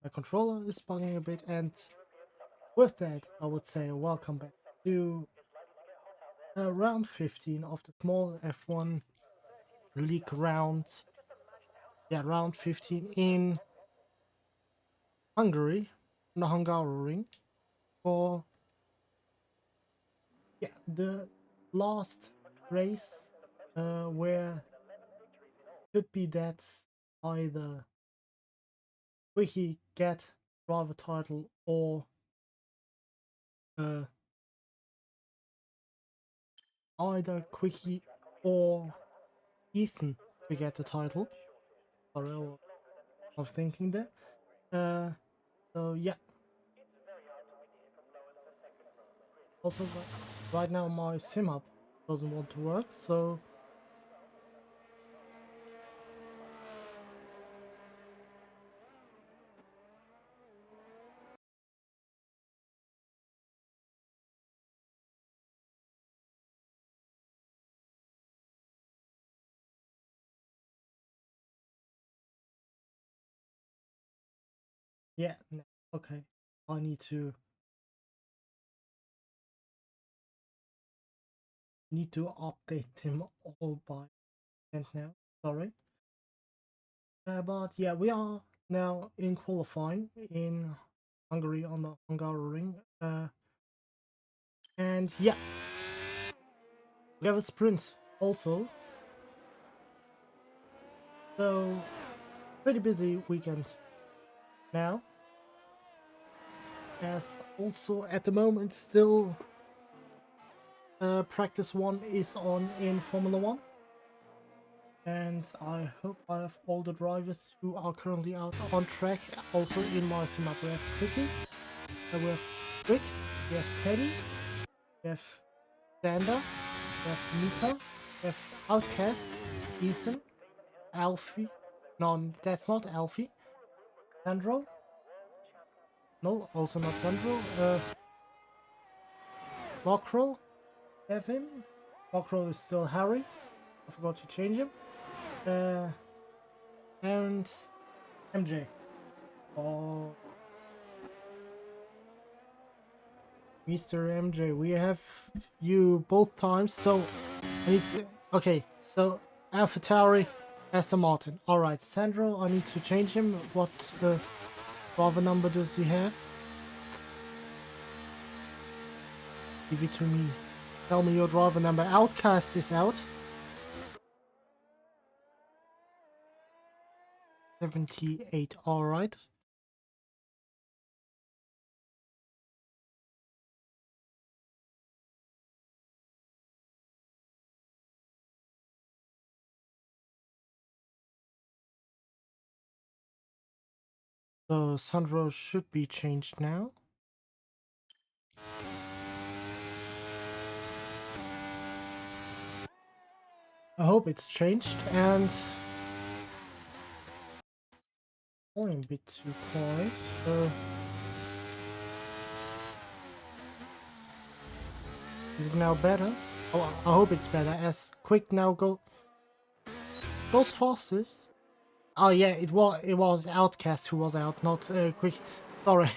My controller is bugging a bit, and with that, I would say welcome back to round 15 of the SMAL F1 League round. Yeah, round 15 in Hungary, in the Hungary for the last race, where could be that either Quickie get driver title or either Quickie or Ethan to get the title. Sorry, I was thinking there. So yeah. Also, right now my sim hub doesn't want to work, so yeah. Okay, I need to update him all by end now. Sorry, but yeah, we are now in qualifying in Hungary on the Hungary ring, and yeah, we have a sprint also. So pretty busy weekend now, as also at the moment still practice 1 is on in Formula 1, and I hope I have all the drivers who are currently out on track also in my sim up. We have Quickie, we have Rick, we have Teddy, we have Sander, we have Mika, we have Outcast, Ethan, Alfie, no, that's not Alfie, Sandro, no, also not Sandro, Lockrow, have him, Lockrow is still Harry, I forgot to change him, and MJ. Oh, Mr. MJ, we have you both times, so I need to. Okay, so AlphaTauri, Aston Martin. Alright, Sandro, I need to change him. What driver number does he have? Give it to me. Tell me your driver number. Outcast is out. 78, alright. So Sandro should be changed now. I hope it's changed, and a bit too quiet. So is it now better? Oh, I hope it's better. As Quick now goes fastest. Oh yeah, it was Outcast who was out, not Quick. Sorry,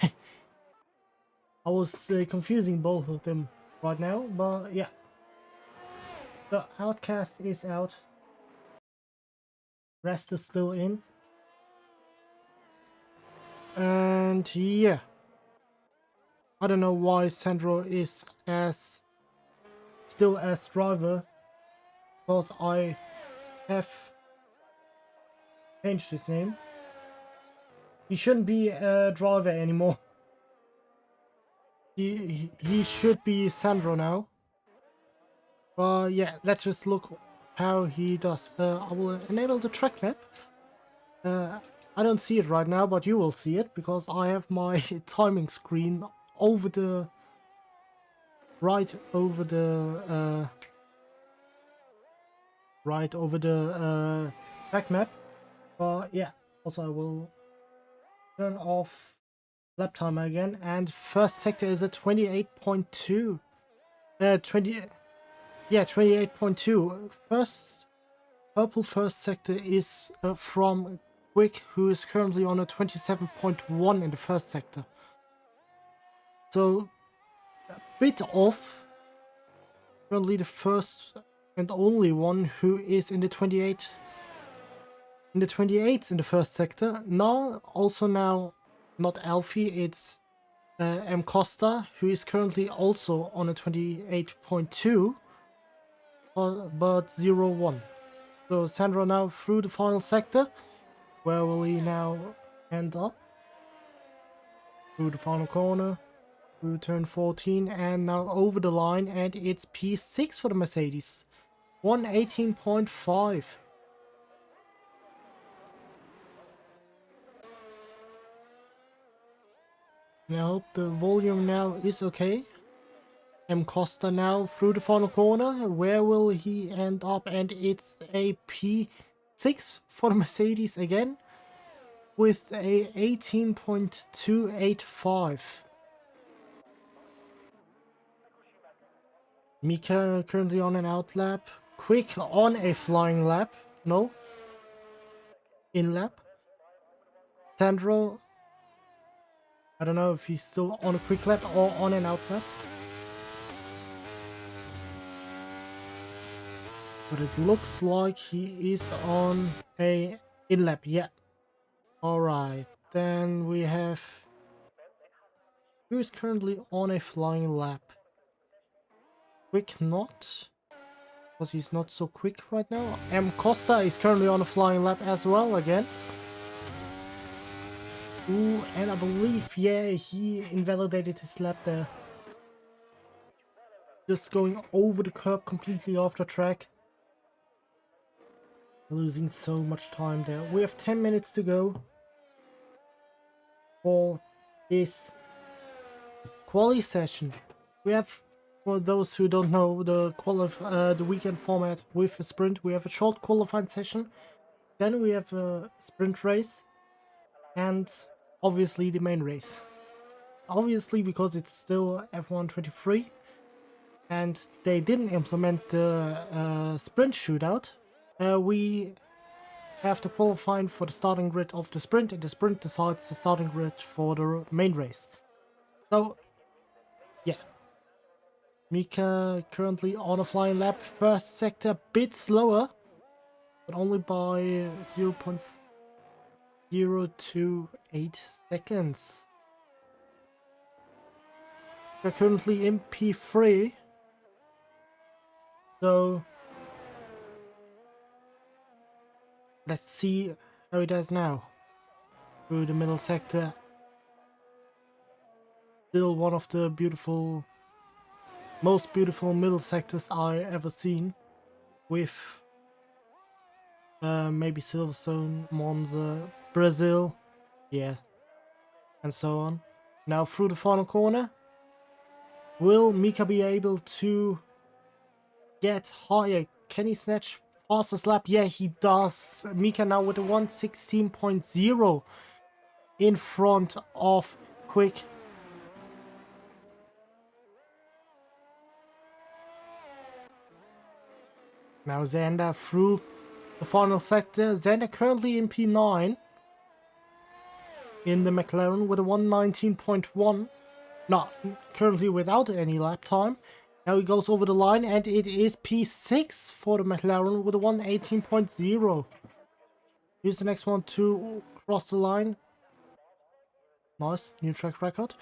I was confusing both of them right now. But yeah, the Outcast is out. Rest is still in. And yeah, I don't know why Sandro is still as driver, because I have changed his name. He shouldn't be a driver anymore. He should be Sandro now. But yeah, let's just look how he does. I will enable the track map. I don't see it right now, but you will see it because I have my timing screen over the right over the track map. But yeah, also I will turn off lap timer again, and first sector is at 28.2. 28.2. First purple first sector is from Quick, who is currently on a 27.1 in the first sector. So a bit off. Currently the first and only one who is in the 28s in the first sector. Now not Alfie, it's M Costa, who is currently also on a 28.2, but 0-1. So Sandro now through the final sector. Where will he now end up? Through the final corner, through turn 14, and now over the line, and it's P6 for the Mercedes. 118.5. And I hope the volume now is okay. M Costa now through the final corner. Where will he end up? And it's a P6 for the Mercedes again, with a 18.285. Mika currently on an out lap. Quick on a flying lap. No. In lap. Sandro, I don't know if he's still on a quick lap or on an out lap. But it looks like he is on a in lap, yeah. Alright, then we have... who is currently on a flying lap? Quick not, because he's not so quick right now. M Costa is currently on a flying lap as well again. Ooh, and I believe, yeah, he invalidated his lap there. Just going over the curb completely off the track. Losing so much time there. We have 10 minutes to go for this quali session. We have, for those who don't know, the weekend format with a sprint. We have a short qualifying session, then we have a sprint race, and obviously the main race. Obviously, because it's still F1 23 and they didn't implement the sprint shootout, we after qualifying for the starting grid of the sprint, and the sprint decides the starting grid for the main race. So, yeah. Mika currently on a flying lap. First sector a bit slower, but only by 0.028 seconds. They're currently in P3. So, let's see how he does now. Through the middle sector. Still one of the most beautiful middle sectors I ever seen. With maybe Silverstone, Monza, Brazil. Yeah. And so on. Now through the final corner. Will Mika be able to get higher? Can he snatch fastest lap? Yeah, he does. Mika now with a 1:16.0 in front of Quick. Now Xander through the final sector. Xander currently in P9 in the McLaren with a 1:19.1. Not currently without any lap time. Now he goes over the line and it is P6 for the McLaren with a 1:18.0. Here's the next one to cross the line. Nice, new track record.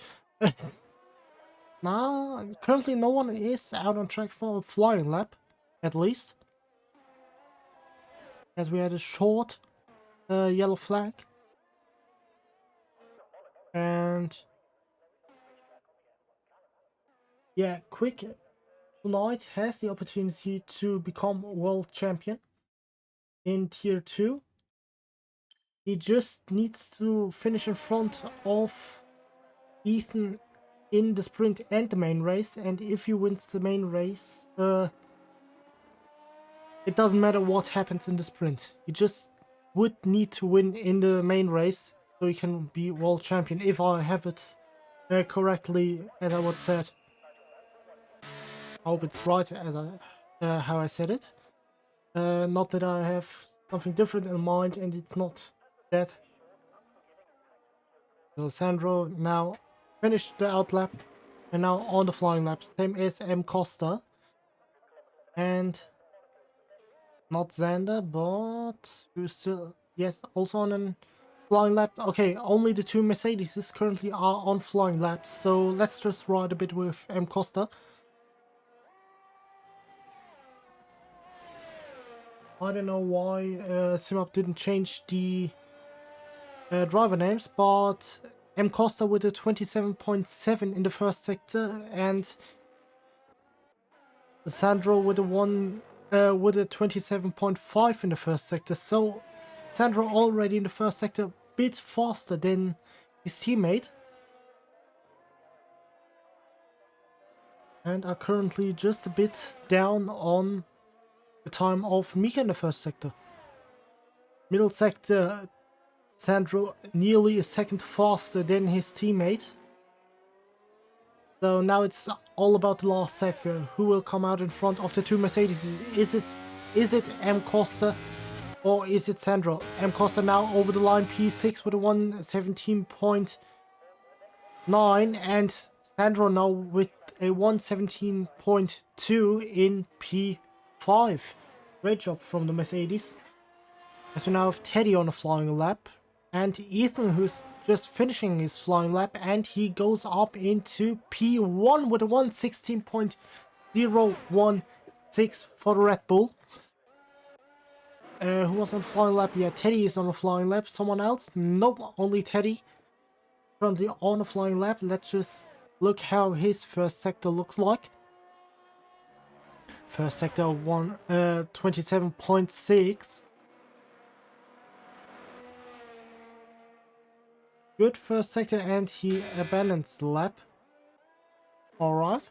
Now, currently no one is out on track for a flying lap, at least. As we had a short yellow flag. And yeah, Quick tonight has the opportunity to become world champion in Tier 2. He just needs to finish in front of Ethan in the sprint and the main race, and if he wins the main race, it doesn't matter what happens in the sprint. He just would need to win in the main race so he can be world champion, if I have it correctly as I would said. I hope it's right as how I said it. Not that I have something different in mind and it's not that. So Sandro now finished the outlap and now on the flying lap, same as M. Costa. And not Xander, but who's still, yes, also on a flying lap. Okay, only the two Mercedes currently are on flying laps, so let's just ride a bit with M. Costa. I don't know why SimUp didn't change the driver names, but M. Costa with a 27.7 in the first sector and Sandro with a 27.5 in the first sector. So Sandro already in the first sector a bit faster than his teammate. And are currently just a bit down on the time of Mika in the first sector. Middle sector, Sandro nearly a second faster than his teammate. So now it's all about the last sector. Who will come out in front of the two Mercedes? Is it M. Costa or is it Sandro? M. Costa now over the line, P6 with a 1:17.9 and Sandro now with a 1:17.2 in P5. Great job from the Mercedes. As we now have Teddy on a flying lap and Ethan who's just finishing his flying lap and he goes up into P1 with a 1:16.016 for the Red Bull. Who was on a flying lap? Yeah, Teddy is on a flying lap. Someone else? Nope, only Teddy. Currently on a flying lap. Let's just look how his first sector looks like. First sector 27.6. Good first sector and he abandons the lap. Alright.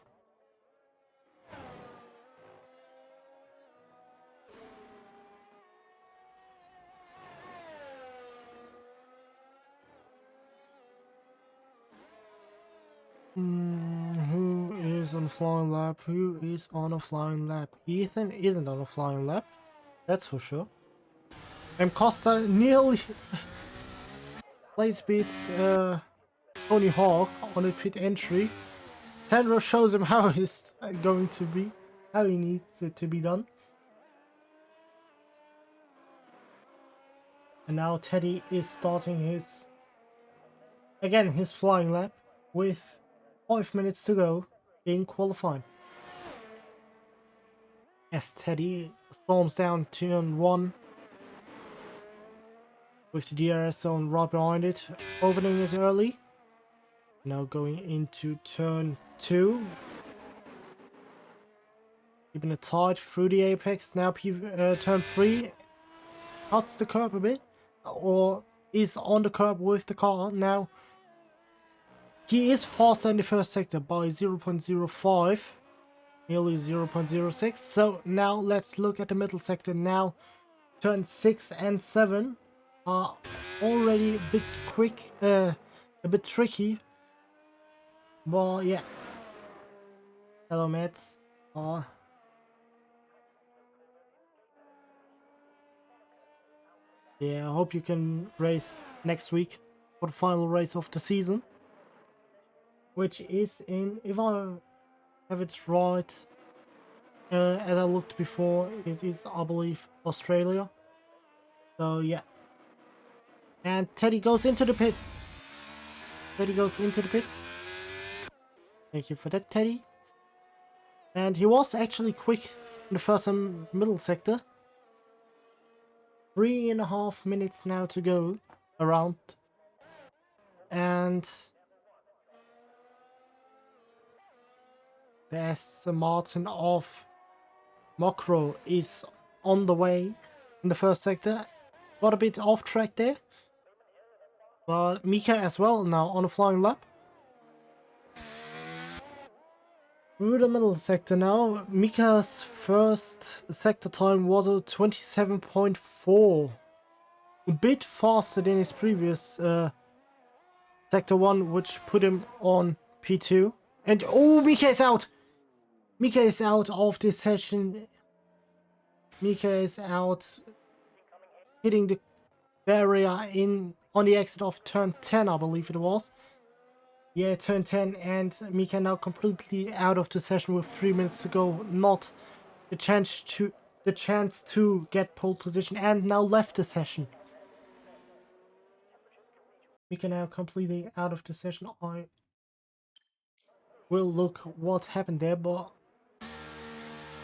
Who is on a flying lap? Who is on a flying lap? Ethan isn't on a flying lap. That's for sure. and Costa nearly place beats Tony Hawk on the pit entry. Sandro shows him how it's going to be, how he needs it to be done. And now Teddy is starting his flying lap with 5 minutes to go in qualifying. As Teddy storms down turn 1 with the DRS zone right behind it, opening it early. Now going into turn 2. Keeping it tight through the apex. Now turn 3 cuts the curb a bit, or is on the curb with the car. Now he is faster in the first sector by 0.05, nearly 0.06. So now let's look at the middle sector. Now turn 6 and 7 are already a bit quick, a bit tricky. But yeah, hello mates. Yeah, I hope you can race next week for the final race of the season, which is in, if I have it right, as I looked before, it is, I believe, Australia. So yeah. And Teddy goes into the pits. Teddy goes into the pits. Thank you for that, Teddy. And he was actually quick in the first and middle sector. 3.5 minutes now to go around. And the Aston Martin of Mokro is on the way in the first sector. Got a bit off track there. But Mika as well now on a flying lap. Through the middle sector now. Mika's first sector time was a 27.4. A bit faster than his previous sector 1, which put him on P2. And oh, Mika is out! Mika is out of this session. Mika is out, hitting the barrier on the exit of turn 10, I believe it was. Yeah, turn 10, and Mika now completely out of the session with 3 minutes to go. Not the chance to get pole position, and now left the session. Mika now completely out of the session. I will look what happened there, but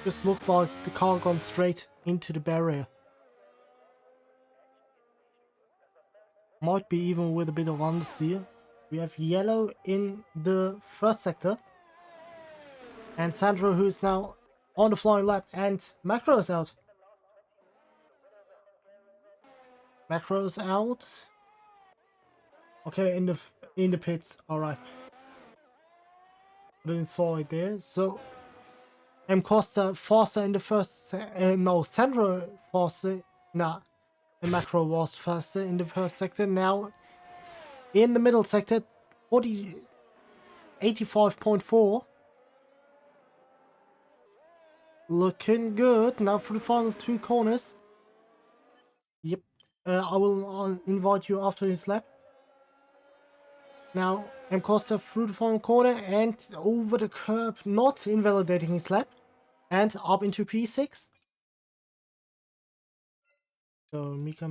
just looked like the car gone straight into the barrier. Might be even with a bit of understeer. We have yellow in the first sector. And Sandro, who's now on the flying lap, and Macro is out. Macro's out. Okay, in the pits. Alright. I didn't saw it there. So M Costa faster in the first no, Sandro faster. Nah. And Macro was faster in the first sector. Now in the middle sector, 85.4. Looking good. Now for the final 2 corners. Yep. I will invite you after his lap. Now M Costa through the final corner and over the curb, not invalidating his lap. And up into P6. So Mika.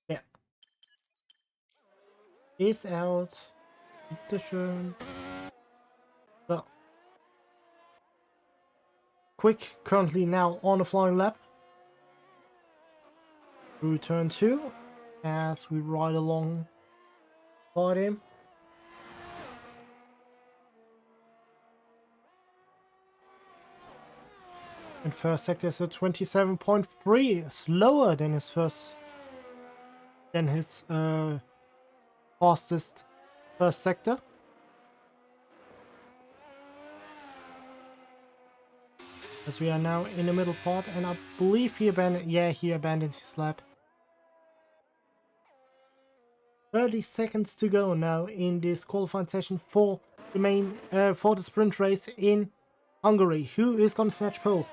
Yeah. Is out. Bitteschön. So. Quick currently now on a flying lap. Through turn 2. As we ride along beside him. And first sector is a 27.3, slower than his fastest first sector. As we are now in the middle part, and I believe he abandoned his lap. 30 seconds to go now in this qualifying session for the for the sprint race in Hungary. Who is going to snatch pole?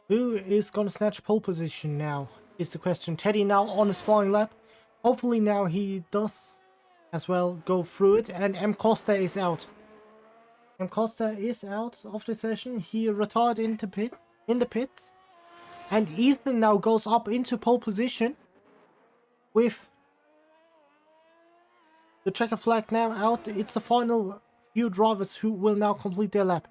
Who is gonna snatch pole position now, is the question. Teddy now on his flying lap. Hopefully now he does as well go through it, and M. Costa is out. M. Costa is out of the session. He retired in the pits. And Ethan now goes up into pole position with the checker flag now out. It's the final few drivers who will now complete their lap.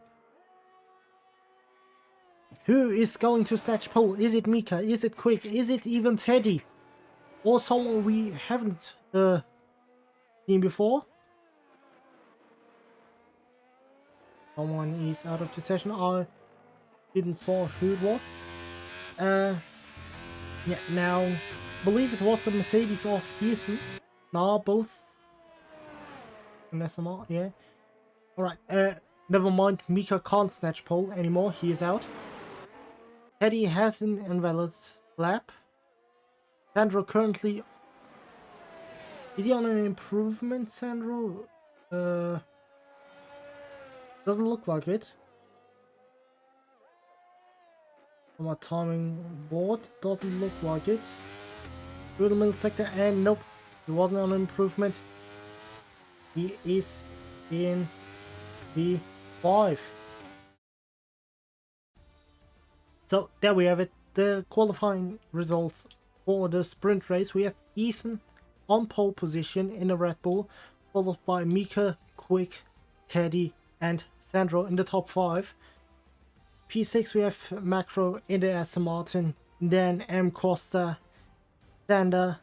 Who is going to snatch pole? Is it Mika? Is it Quick? Is it even Teddy? Or someone we haven't seen before? Someone is out of the session. I didn't saw who it was. Yeah, now, I believe it was the Mercedes of Ethan. Nah, both an SMR, yeah. Alright, never mind. Mika can't snatch pole anymore. He is out. Teddy has an invalid lap. Sandro currently... Is he on an improvement, Sandro? Doesn't look like it. On my timing board, doesn't look like it. Through the middle sector, and nope, he wasn't on an improvement. He is in the 5. So there we have it, the qualifying results for the sprint race. We have Ethan on pole position in a Red Bull, followed by Mika, Quick, Teddy and Sandro in the top 5. P6 we have Macro in the Aston Martin, then M. Costa, Sander,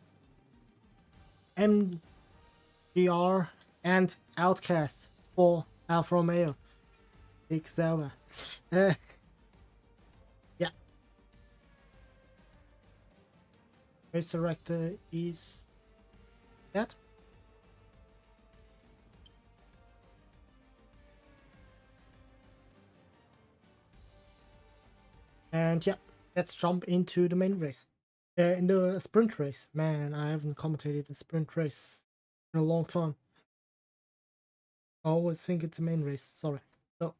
MGR and Outcast for Alfa Romeo. Big Sauber. Yeah. Race director is that. And yeah, let's jump into the main race. In the sprint race. Man, I haven't commentated a sprint race in a long time. I always think it's a main race, sorry. So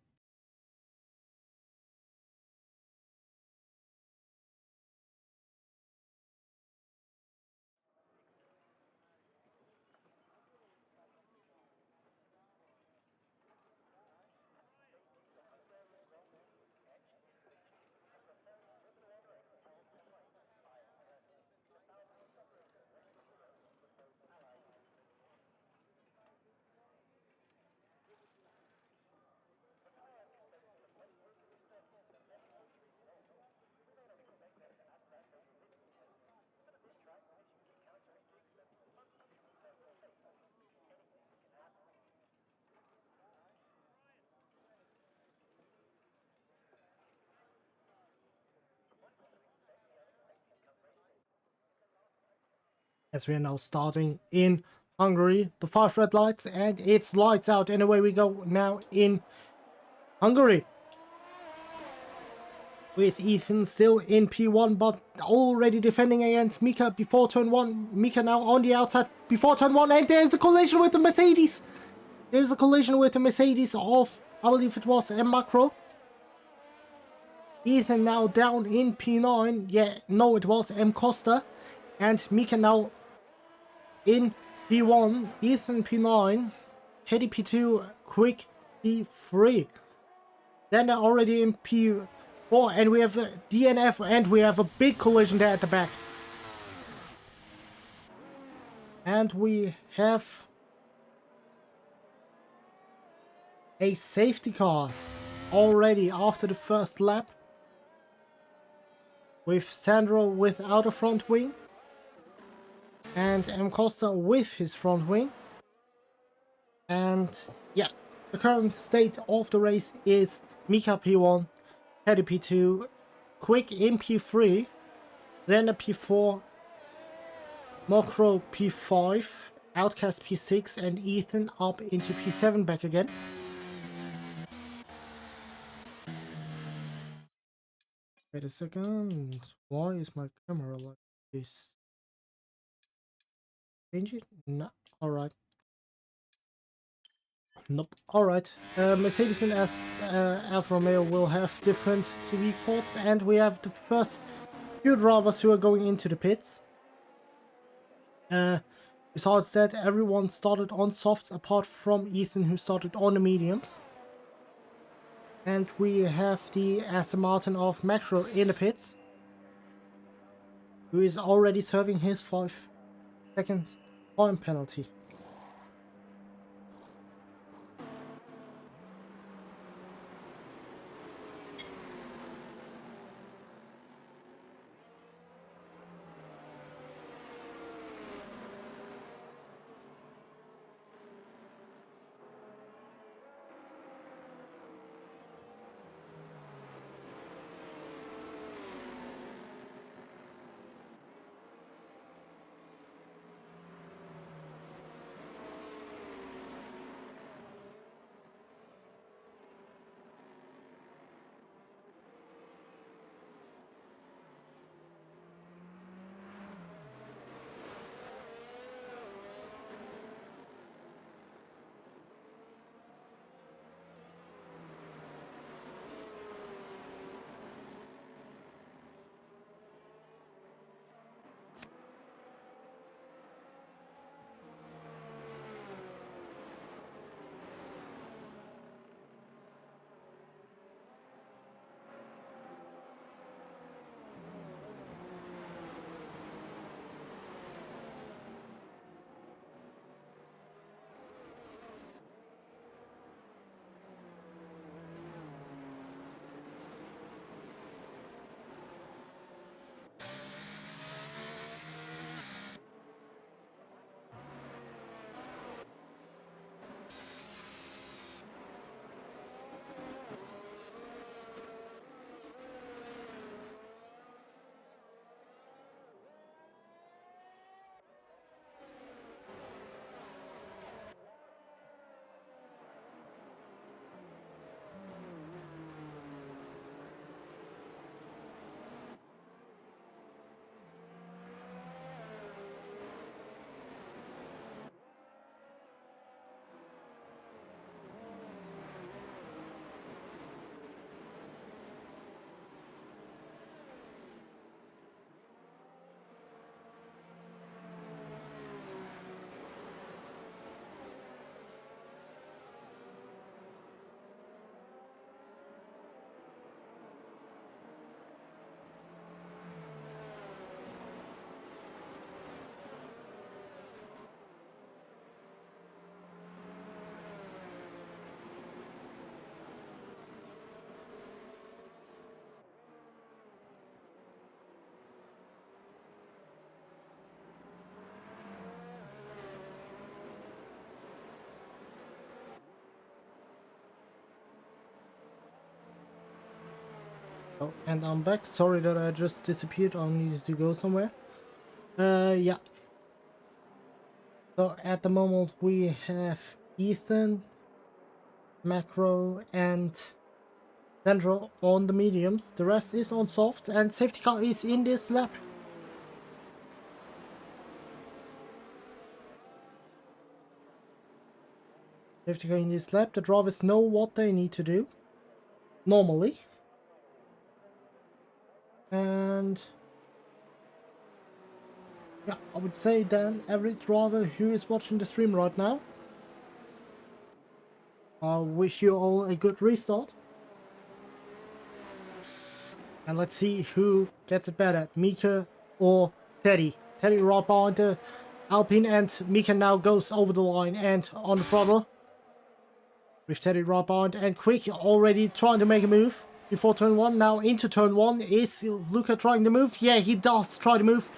as we are now starting in Hungary, the 5 red lights, and it's lights out, and away we go now in Hungary. With Ethan still in P1, but already defending against Mika before turn 1. Mika now on the outside before turn 1, and there's a collision with the Mercedes. There's a collision with the Mercedes of, I believe it was M. Macro. Ethan now down in P9. Yeah, no, it was M. Costa. And Mika now in P1. Ethan P9. Teddy P2. Quick P3. Then they're already in P4. And we have a DNF. And we have a big collision there at the back. And we have a safety car already after the first lap. With Sandro without a front wing. And M. Costa with his front wing. And yeah, the current state of the race is Mika P1, Teddy P2, Quick in P3, Xander P4, Mokro P5, Outcast P6, and Ethan up into P7 back again. Wait a second, why is my camera like this? Change it? No, alright. Nope. Alright. Mercedes and Alfa Romeo will have different TV ports, and we have the first few drivers who are going into the pits. Besides that, everyone started on softs apart from Ethan, who started on the mediums. And we have the Aston Martin of Macro in the pits, who is already serving his 5-second time penalty. Oh, and I'm back. Sorry that I just disappeared. I needed to go somewhere. Yeah. So at the moment we have Ethan, Macro, and Sandro on the mediums. The rest is on softs, and safety car is in this lap. Safety car in this lap. The drivers know what they need to do normally. And yeah, I would say then every driver who is watching the stream right now, I wish you all a good restart. And let's see who gets it better, Mika or Teddy. Teddy right behind the Alpine, and Mika now goes over the line and on the throttle. With Teddy right behind, and Quick already trying to make a move before turn 1. Now into turn 1. Is Luca trying to move? Yeah, he does try to move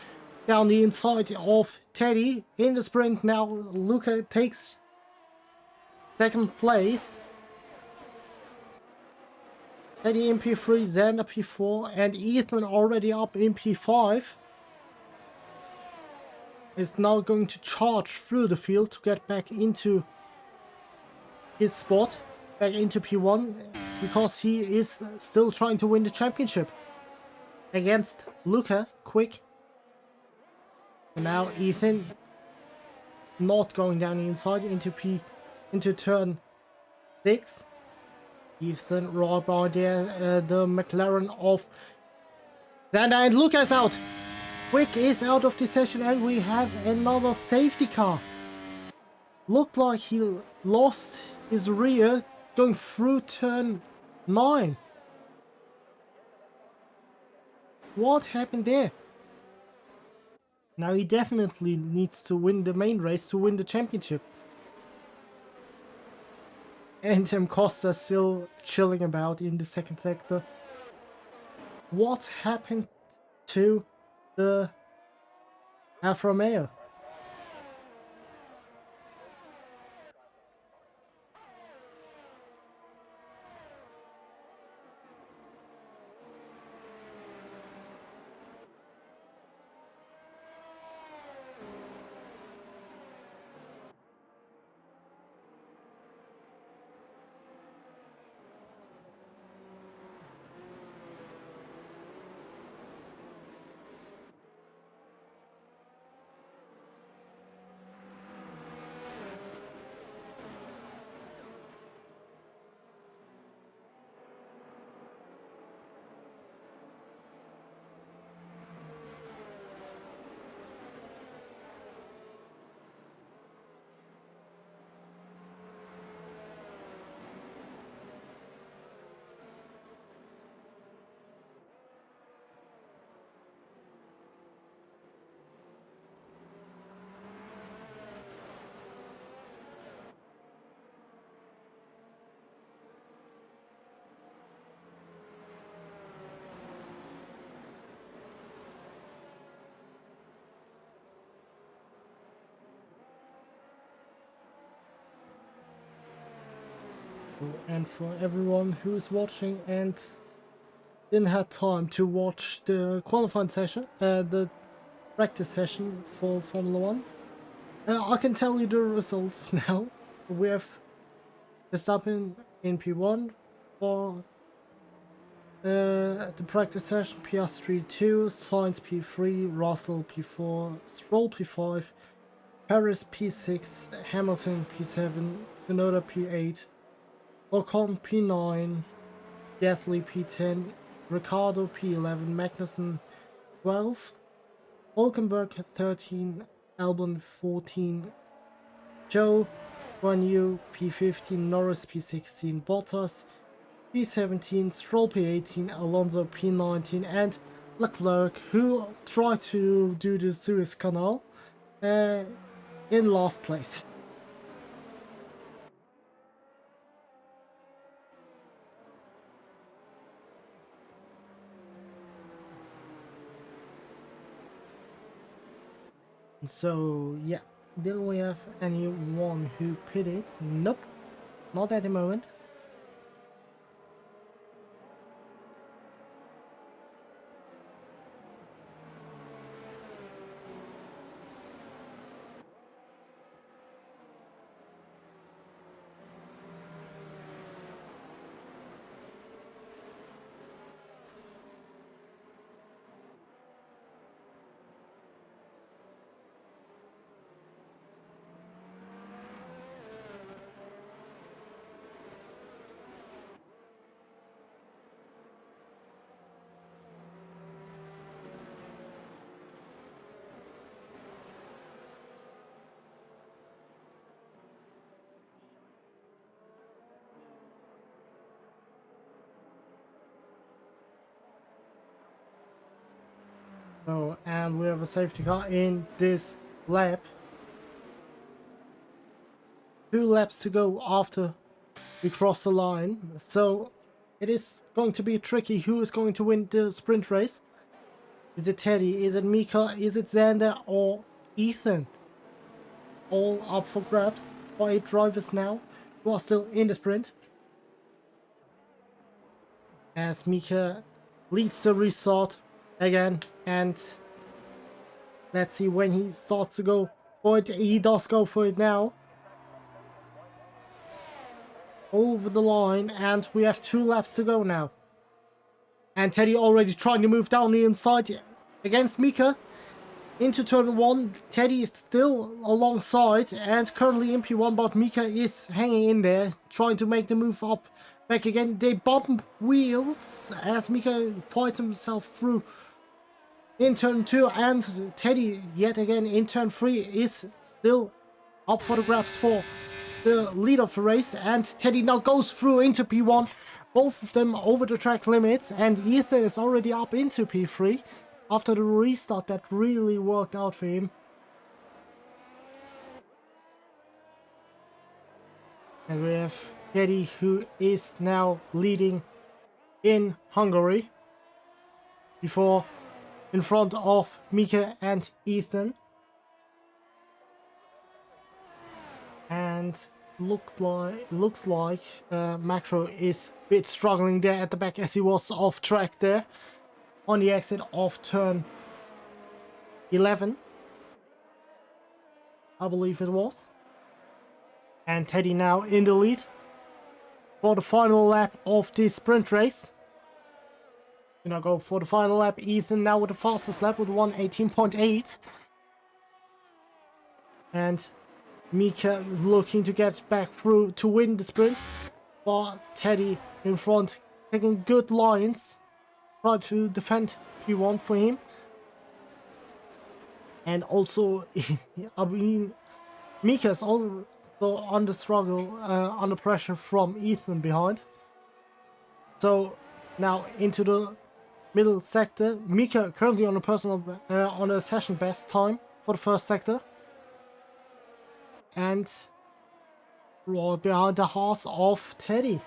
down the inside of Teddy in the sprint. Now Luca takes second place. Teddy in P3, Xander P4, and Ethan already up in P5 is now going to charge through the field to get back into his spot, back into P1, because he is still trying to win the championship against Luca Quick. And now Ethan not going down the inside into turn 6. Ethan right by there, the McLaren of Zander, and Lucas out. Quick is out of the session, and we have another safety car. Looked like he lost his rear going through turn 9. What happened there? Now he definitely needs to win the main race to win the championship. And Costa still chilling about in the second sector. What happened to the Alfa Romeo? And for everyone who's watching and didn't have time to watch the qualifying session, the practice session for Formula 1, I can tell you the results now. We have Verstappen in P1 for the practice session, Piastri 2, Sainz P3, Russell P4, Stroll P5, Paris P6, Hamilton P7, Tsunoda P8, Ocon P9, Gasly P10, Ricciardo P11, Magnussen 12, Hulkenberg 13, Albon 14, Joe Guanyu P15, Norris P16, Bottas P17, Stroll P18, Alonso P19, and Leclerc, who tried to do the Suez Canal, in last place. So yeah, do we have anyone who pitted? Nope, not at the moment. So, and we have a safety car in this lap. 2 laps to go after we cross the line. So, it is going to be tricky. Who is going to win the sprint race? Is it Teddy? Is it Mika? Is it Zander? Or Ethan? All up for grabs for 8 drivers now who are still in the sprint. As Mika leads the restart again, and let's see when he starts to go for it. He does go for it now. Over the line, and we have 2 laps to go now. And Teddy already trying to move down the inside against Mika. into turn 1. Teddy is still alongside and currently in P1, but Mika is hanging in there, trying to make the move up back again. They bump wheels as Mika fights himself through in turn 2, and Teddy yet again in turn 3 is still up for the grabs for the lead of the race, and Teddy now goes through into P1, both of them over the track limits, and Ethan is already up into P3 after the restart that really worked out for him. And we have Teddy, who is now leading in Hungary before in front of Mika and Ethan. And looks like Macro is a bit struggling there at the back as he was off track there on the exit of turn 11, I believe it was. And Teddy now in the lead for the final lap of this sprint race. Gonna go for the final lap. Ethan now with the fastest lap with 1:18.8. And Mika looking to get back through to win the sprint. But Teddy in front, taking good lines. Try to defend P1 for him. And also, I mean, Mika's also under struggle, under pressure from Ethan behind. So now into the middle sector. Mika currently on a personal, on a session best time for the first sector. And right behind the horse of Teddy.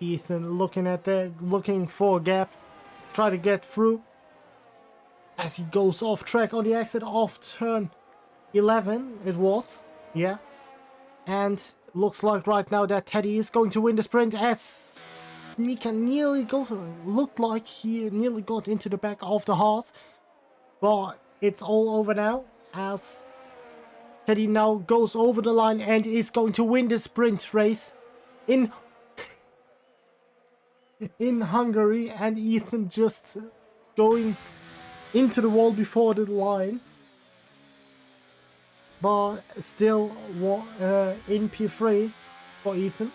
Ethan looking for a gap, try to get through as he goes off track on the exit of turn 11. It was, yeah, and looks like right now that Teddy is going to win the sprint as Mika looked like he nearly got into the back of the horse, but it's all over now as Teddy now goes over the line and is going to win the sprint race in Hungary, and Ethan just going into the wall before the line, but still in P3 for Ethan.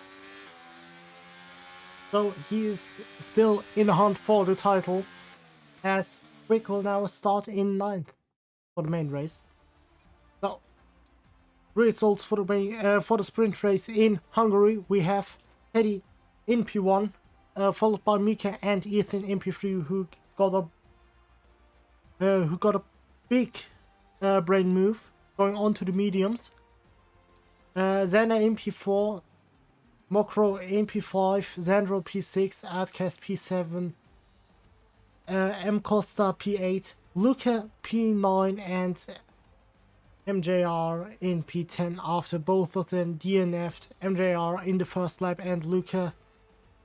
So he is still in the hunt for the title as Prix will now start in 9th for the main race. So results for the sprint race in Hungary: we have Teddy in P1, followed by Mika and Ethan in P3, who got a big brain move going on to the mediums. Xander in P4, Mokro in P5, Xandro P6, Adcast P7, M Costa P8, Luca P9, and MJR in P10 after both of them DNF'd. MJR in the first lap and Luca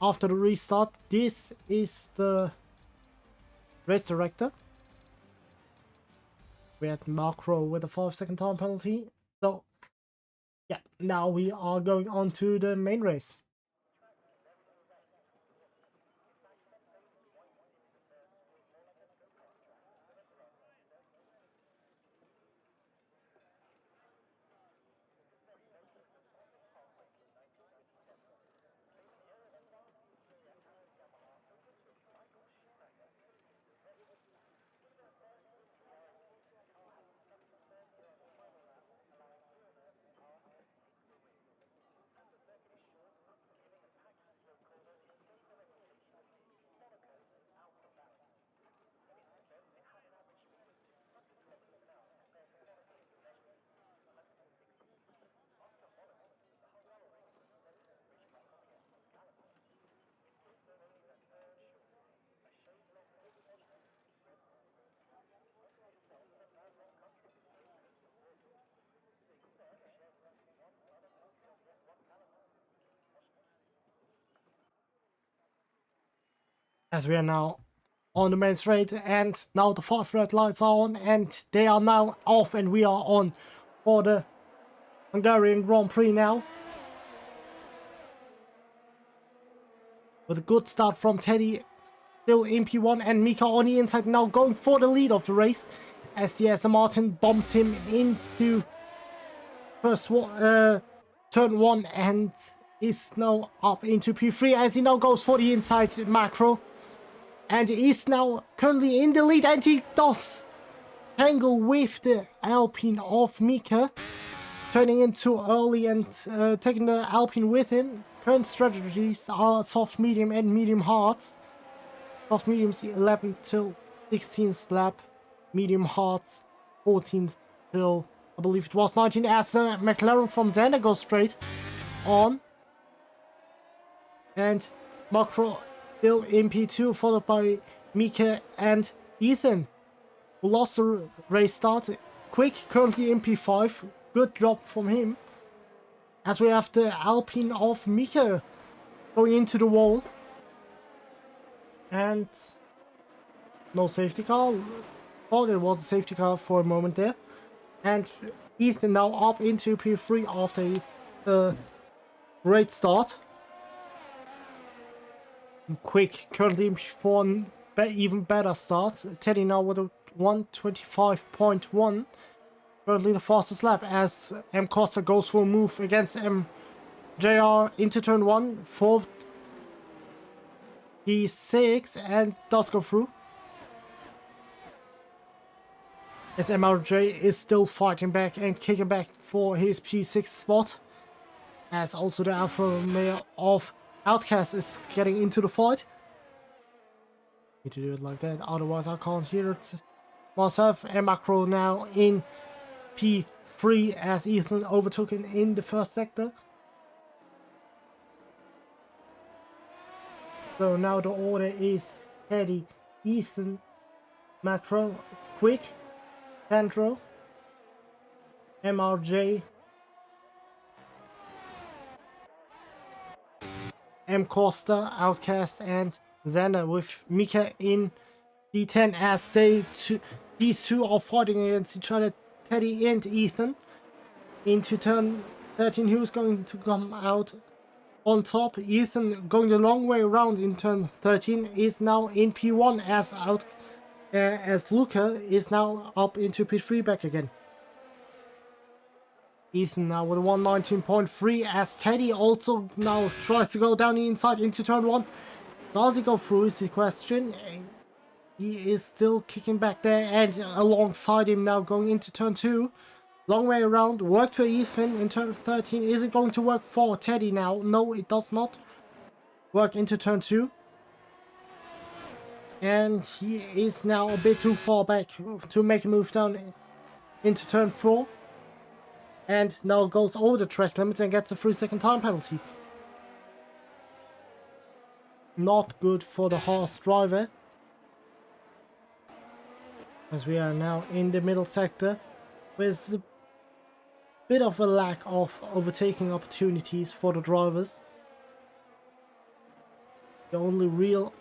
after the restart. This is the race director. We had Macro with a 5-second time penalty. So yeah, now we are going on to the main race. As we are now on the main straight, and now the 5 red lights are on and they are now off, and we are on for the Hungarian Grand Prix now. with a good start from Teddy, still in P1, and Mika on the inside now going for the lead of the race as the Aston Martin bumped him into turn 1 and is now up into P3 as he now goes for the inside macro and is now currently in the lead, and he does tangle with the Alpine of Mika, turning in too early and taking the Alpine with him. Current strategies are soft, medium and medium hards. Soft mediums 11 till 16th lap, medium hards 14th till I believe it was 19, as McLaren from Xander goes straight on. And Macro still in P2, followed by Mika and Ethan, who lost the race start. Quick currently in P5, good job from him. As we have the Alpine of Mika going into the wall. And no safety car. Thought it was a safety car for a moment there. And Ethan now up into P3 after his great start. Quick currently in P4, even better start. Teddy now with a 1:25.1. Currently the fastest lap as M. Costa goes for a move against MJR into turn 1 for P6 and does go through. As MRJ is still fighting back and kicking back for his P6 spot. As also the Alfa Romeo of Outcast is getting into the fight. Need to do it like that, otherwise I can't hear it myself. And Macro now in P3 as Ethan overtook him in the first sector. So now the order is Teddy, Ethan, Macro, Quick, Sandro, MRJ, M. Costa, Outcast, and Xander, with Mika in D10 as these two are fighting against each other, Teddy and Ethan. Into turn 13, who's going to come out on top? Ethan going the long way around in turn 13 is now in P1 as Luca is now up into P3 back again. Ethan now with a 1:19.3 as Teddy also now tries to go down the inside into turn 1. Does he go through is the question. He is still kicking back there, and alongside him now going into turn 2. Long way around. Worked for Ethan in turn 13. Is it going to work for Teddy now? No, it does not. Work into turn 2. And he is now a bit too far back to make a move down into turn 4. And now goes over the track limit and gets a 3-second time penalty. Not good for the Haas driver. As we are now in the middle sector with a bit of a lack of overtaking opportunities for the drivers. The only real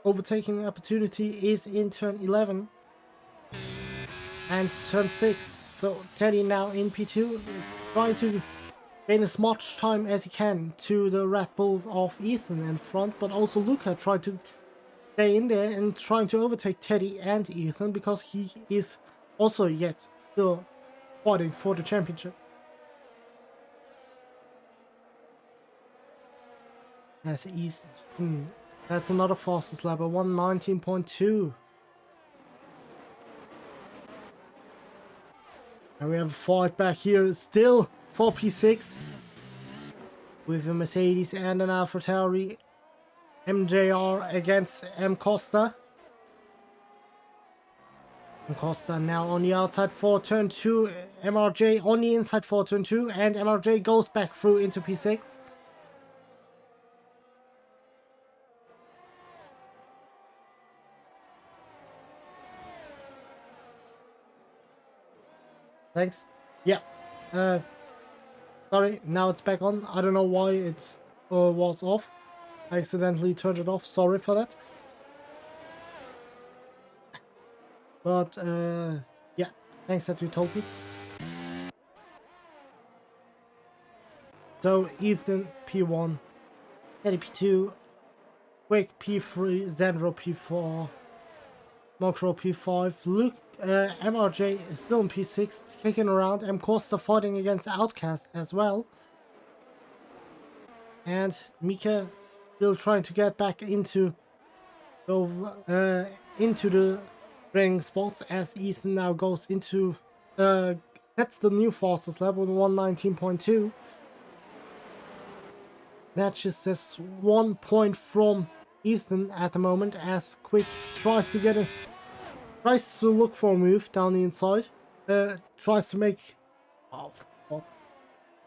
overtaking opportunity is in turn 11 and turn 6. So Teddy now in P2, trying to gain as much time as he can to the Red Bull of Ethan in front, but also Luca trying to stay in there and trying to overtake Teddy and Ethan because he is also yet still fighting for the championship. That's easy. That's another fastest lap, a 1:19.2. And we have a fight back here still for P6 with a Mercedes and an AlphaTauri. MJR against M. Costa. M. Costa now on the outside for turn 2. MRJ on the inside for turn 2. And MRJ goes back through into P6. Thanks. Yeah. Sorry, now it's back on. I don't know why it was off. I accidentally turned it off. Sorry for that. But, yeah. Thanks that you told me. So, Ethan P1, Teddy P2, Quick P3, Zandro P4, Mokro P5, Luke, MRJ is still in P6, kicking around, M Costa fighting against Outcast as well. And Mika still trying to get back into the training spots as Ethan now goes into sets the new fastest lap on 119.2. That just says 1 point from Ethan at the moment as Quick tries to look for a move down the inside. Tries to make, oh, for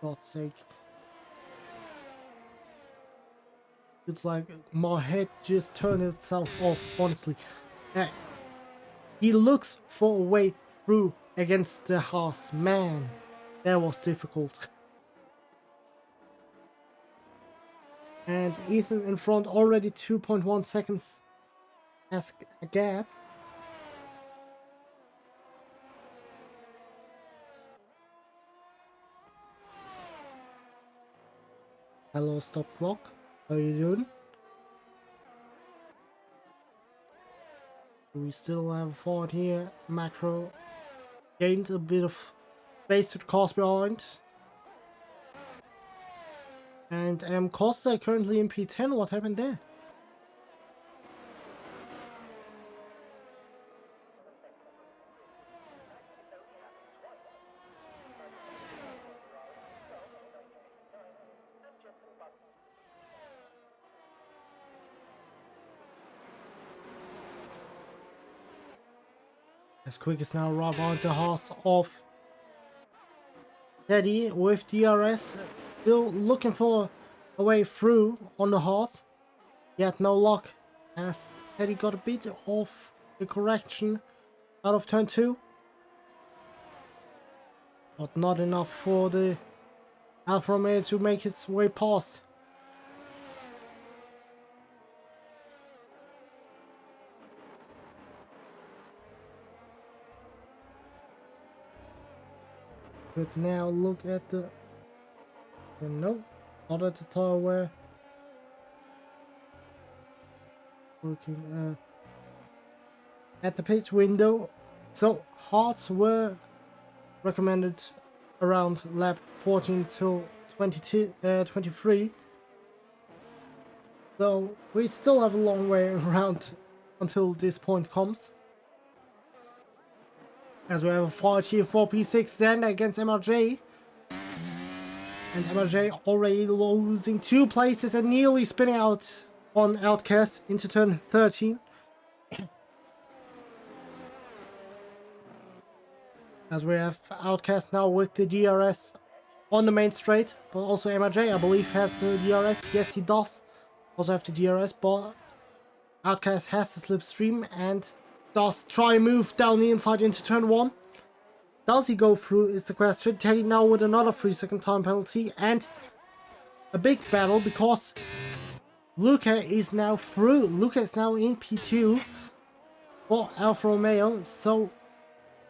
God's sake. It's like my head just turned itself off, honestly. He looks for a way through against the Haas. Man, that was difficult. And Ethan in front, already 2.1 seconds as a gap. Hello, stop clock. How you doing? We still have a fight here. Macro gained a bit of space to cast behind. And Costa currently in P10. What happened there? As Quick is now right behind the horse of Teddy with DRS. Still looking for a way through on the horse. Yet no luck as Teddy got a bit of the correction out of turn 2. But not enough for the Alfa Romeo to make its way past. But now look at the... No, not at the tire where... Working at the pitch window. So hearts were recommended around lap 14 till 23. So we still have a long way around until this point comes. As we have a fight here for P6 Xander against MRJ. And MRJ already losing 2 places and nearly spinning out on Outcast into turn 13. As we have Outcast now with the DRS on the main straight. But also MRJ, I believe, has the DRS. Yes, he does also have the DRS. But Outcast has the slipstream and does try and move down the inside into turn 1. Does he go through is the question. Teddy now with another 3-second time penalty and a big battle because Luca is now through. Luca is now in P2 for Alfa Romeo. So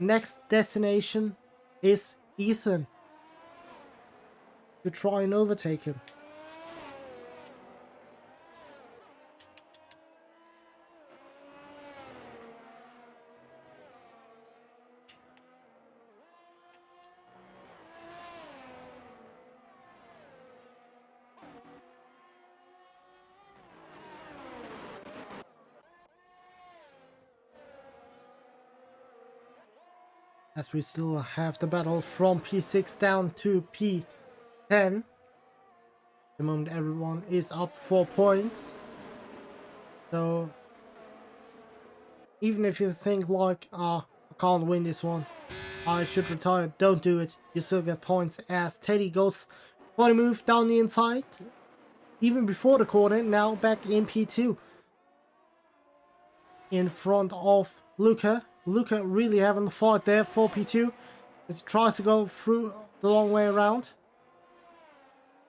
next destination is Ethan to try and overtake him. As we still have the battle from P6 down to P10. The moment everyone is up 4 points. So even if you think like, I can't win this one, I should retire, don't do it. You still get points as Teddy goes for the move down the inside. Even before the corner, now back in P2. In front of Luca. Luca really having the fight there for P2 as he tries to go through the long way around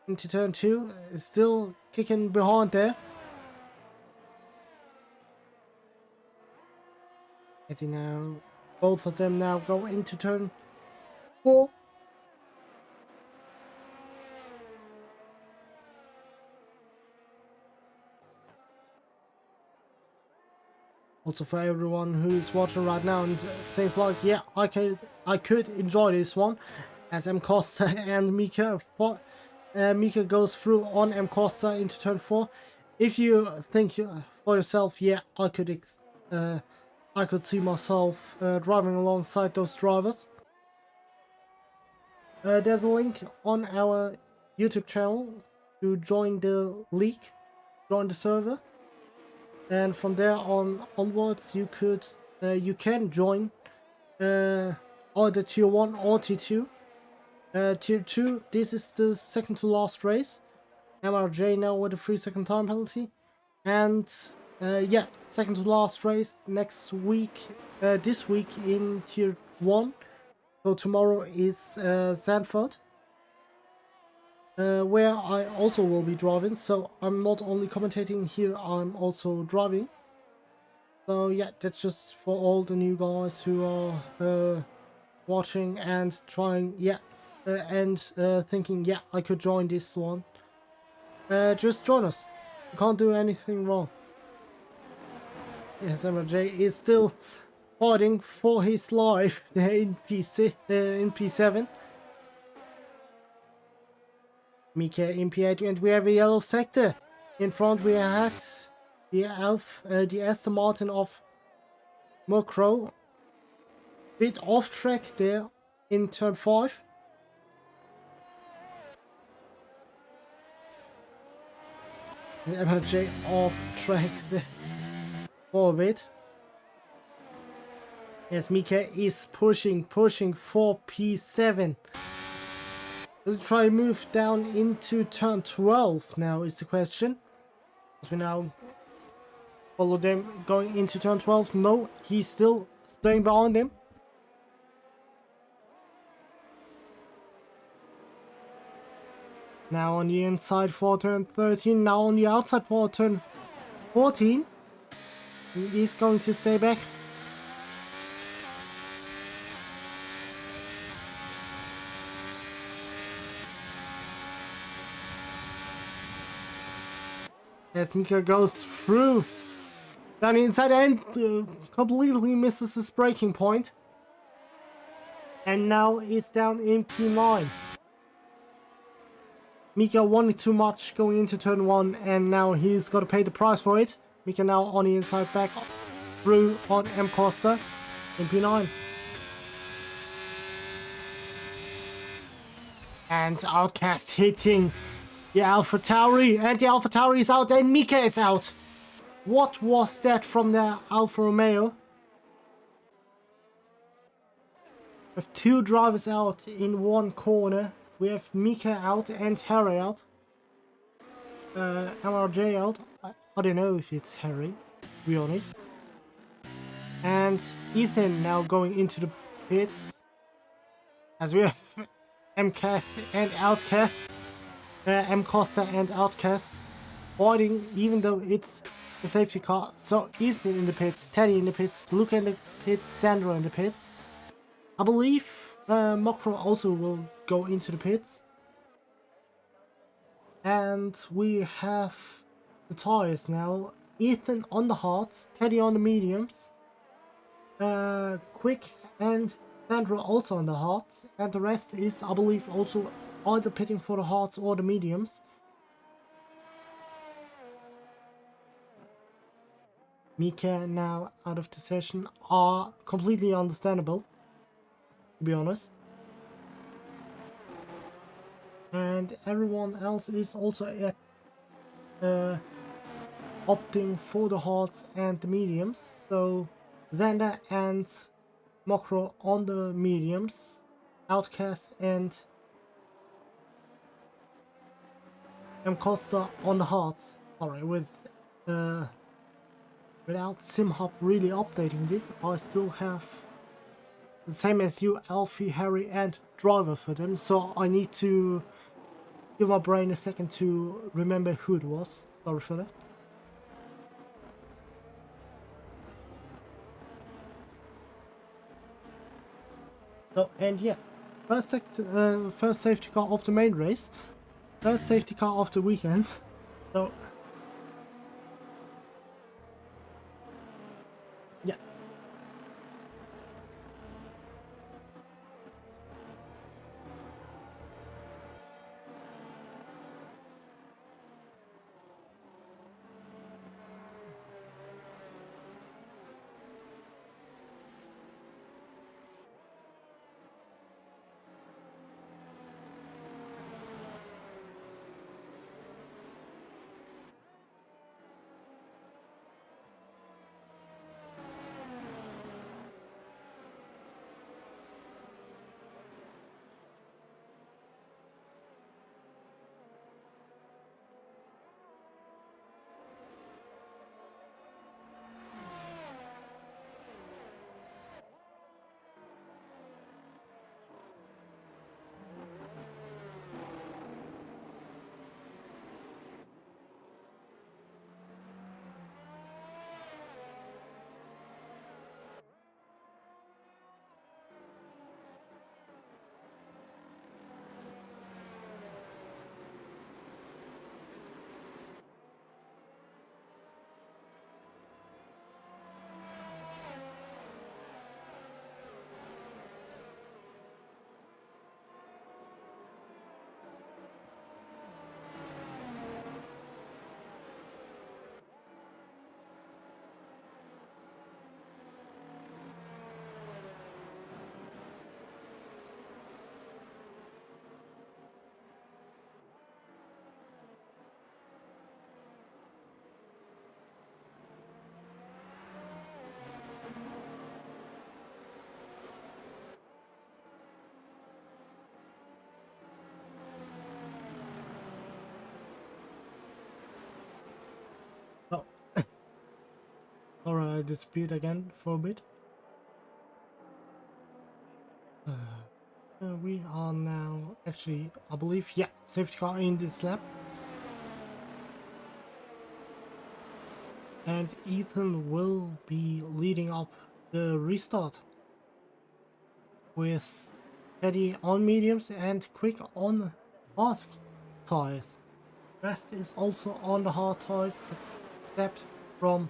into turn 2. Is still kicking behind there. Getting now, both of them now go into turn 4. Also for everyone who is watching right now and thinks like, yeah, I could enjoy this one, as M Costa and Mika Mika goes through on M Costa into turn 4. If you think for yourself, yeah, I could see myself driving alongside those drivers. There's a link on our YouTube channel to join the league, join the server, and from there onwards you can join either tier 1 or tier 2. Tier 2, this is the second to last race. MRJ now with a 3-second time penalty, and yeah, second to last race next week, this week in tier 1. So tomorrow is Sanford, where I also will be driving, so I'm not only commentating here, I'm also driving. So yeah, that's just for all the new guys who are watching and trying, yeah, and thinking, yeah, I could join this one. Just join us. You can't do anything wrong. Yes, MRJ is still fighting for his life there in P7. Mika in P8, and we have a yellow sector. In front we had the Aston Martin of Mokro. Bit off track there in turn 5. MRJ off track there for a bit. Yes, Mika is pushing for P7. Let's try to move down into turn 12 now is the question. As we now follow them going into turn 12. No, he's still staying behind them. Now on the inside for turn 13. Now on the outside for turn 14. He's going to stay back. As Mika goes through down the inside and completely misses his braking point. And now is down in P9. Mika wanted too much going into turn 1, and now he's got to pay the price for it. Mika now on the inside back through on M Costa in P9. And Outcast hitting the Alpha Tauri, and the Alpha Tauri is out, and Mika is out. What was that from the Alfa Romeo? With 2 drivers out in one corner. We have Mika out and Harry out. MRJ out. I don't know if it's Harry, to be honest. And Ethan now going into the pits. As we have MCast and Outcast. M Costa and Outcast fighting, even though it's a safety car. So Ethan in the pits, Teddy in the pits, Luca in the pits, Sandro in the pits. I believe Mokro also will go into the pits. And we have the tires now. Ethan on the hards, Teddy on the mediums, Quick and Sandro also on the hards, and the rest is, I believe, also either pitting for the hards or the mediums. Mika now out of the session are completely understandable, to be honest. And everyone else is also opting for the hards and the mediums. So Xander and Mokro on the mediums, Outcast and M Costa on the hards. Sorry, without SimHub really updating this, I still have the same as you, Alfie, Harry and Driver for them, so I need to give my brain a second to remember who it was. Sorry for that. So, and yeah, first safety car of the main race, third safety car of the weekend. So disappeared again for a bit. We are now actually, I believe, yeah, safety car in this lap. And Ethan will be leading up the restart with Teddy on mediums and Quick on hard tires. Rest is also on the hard tires, except from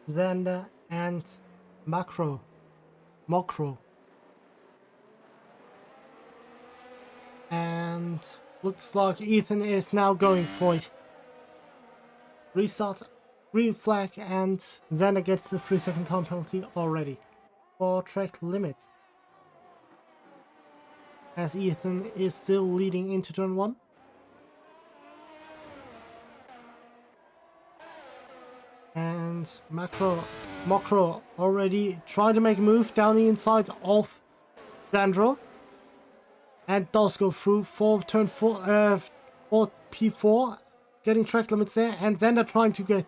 Xander and Mokro. And looks like Ethan is now going for it. Restart, green flag, and Xander gets the 3-second time penalty already for track limits. As Ethan is still leading into turn 1. And Mokro already tried to make a move down the inside of Xandro. And does go through for turn 4, for P4, getting track limits there, and Xander trying to get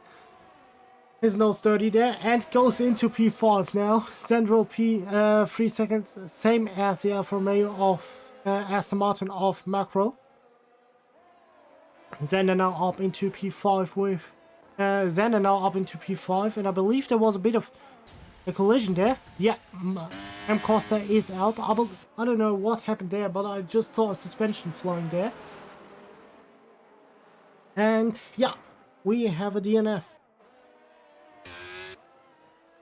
his nose dirty there, and goes into P5 now. Xandro P 3 seconds, same as the Alfa Romeo of Aston Martin of Macro. Xander now up into P5 with Xander now up into P5, and I believe there was a bit of a collision there. Yeah, M. Costa is out. I don't know what happened there, but I just saw a suspension flying there. And yeah, we have a DNF.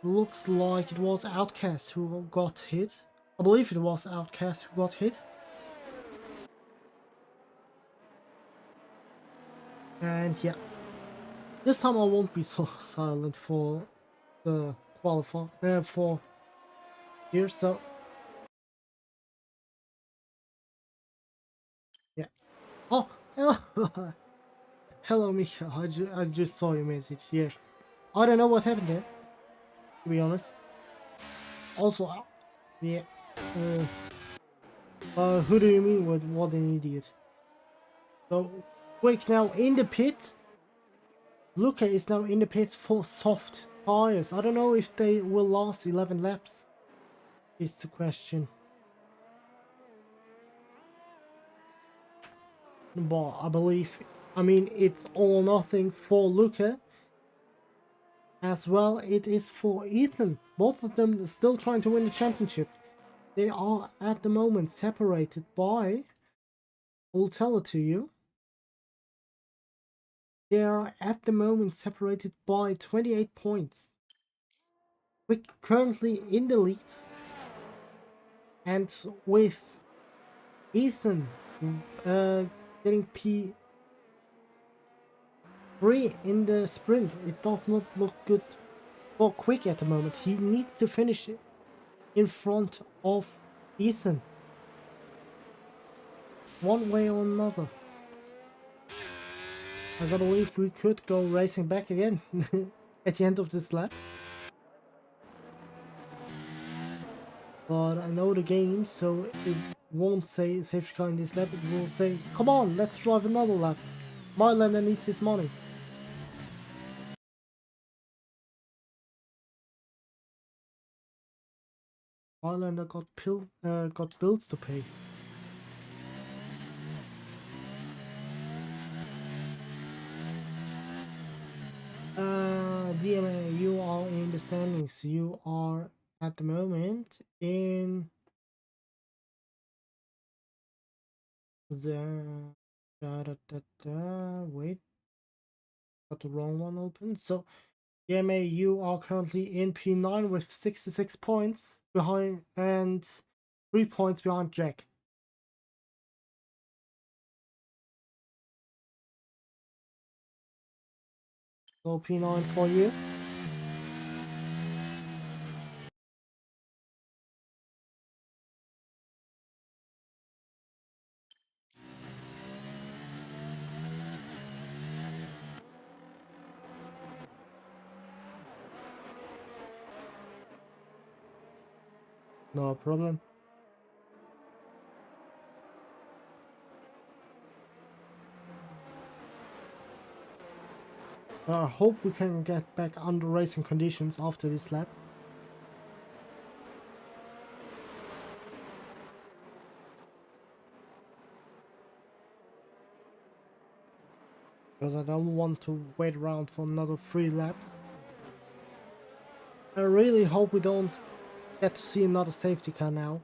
Looks like it was Outcast who got hit. I believe it was Outcast who got hit. And yeah, this time I won't be so silent for the qualify for here. So yeah. Oh, hello, Mika. I just saw your message. Yeah, I don't know what happened there, to be honest. Also, yeah. Who do you mean with what an idiot? So, Quick now in the pit. Luca is now in the pits for soft tires. I don't know if they will last 11 laps. Is the question. But I believe, I mean, it's all or nothing for Luca. As well, it is for Ethan. Both of them are still trying to win the championship. They are at the moment separated by, I'll tell it to you. They are at the moment separated by 28 points. We're currently in the lead. And with Ethan getting P3 in the sprint, it does not look good for Quick at the moment. He needs to finish in front of Ethan, one way or another. As I believe we could go racing back again at the end of this lap. But I know the game, so it won't say safety car in this lap. It will say, come on, let's drive another lap. Mylander needs his money. Mylander got bills to pay. DMA, you are in the standings. You are at the moment in the wait, got the wrong one open. So DMA, you are currently in P9 with 66 points behind and 3 points behind Jack. So P9 for you. No problem. I hope we can get back under racing conditions after this lap. Because I don't want to wait around for another 3 laps. I really hope we don't get to see another safety car now.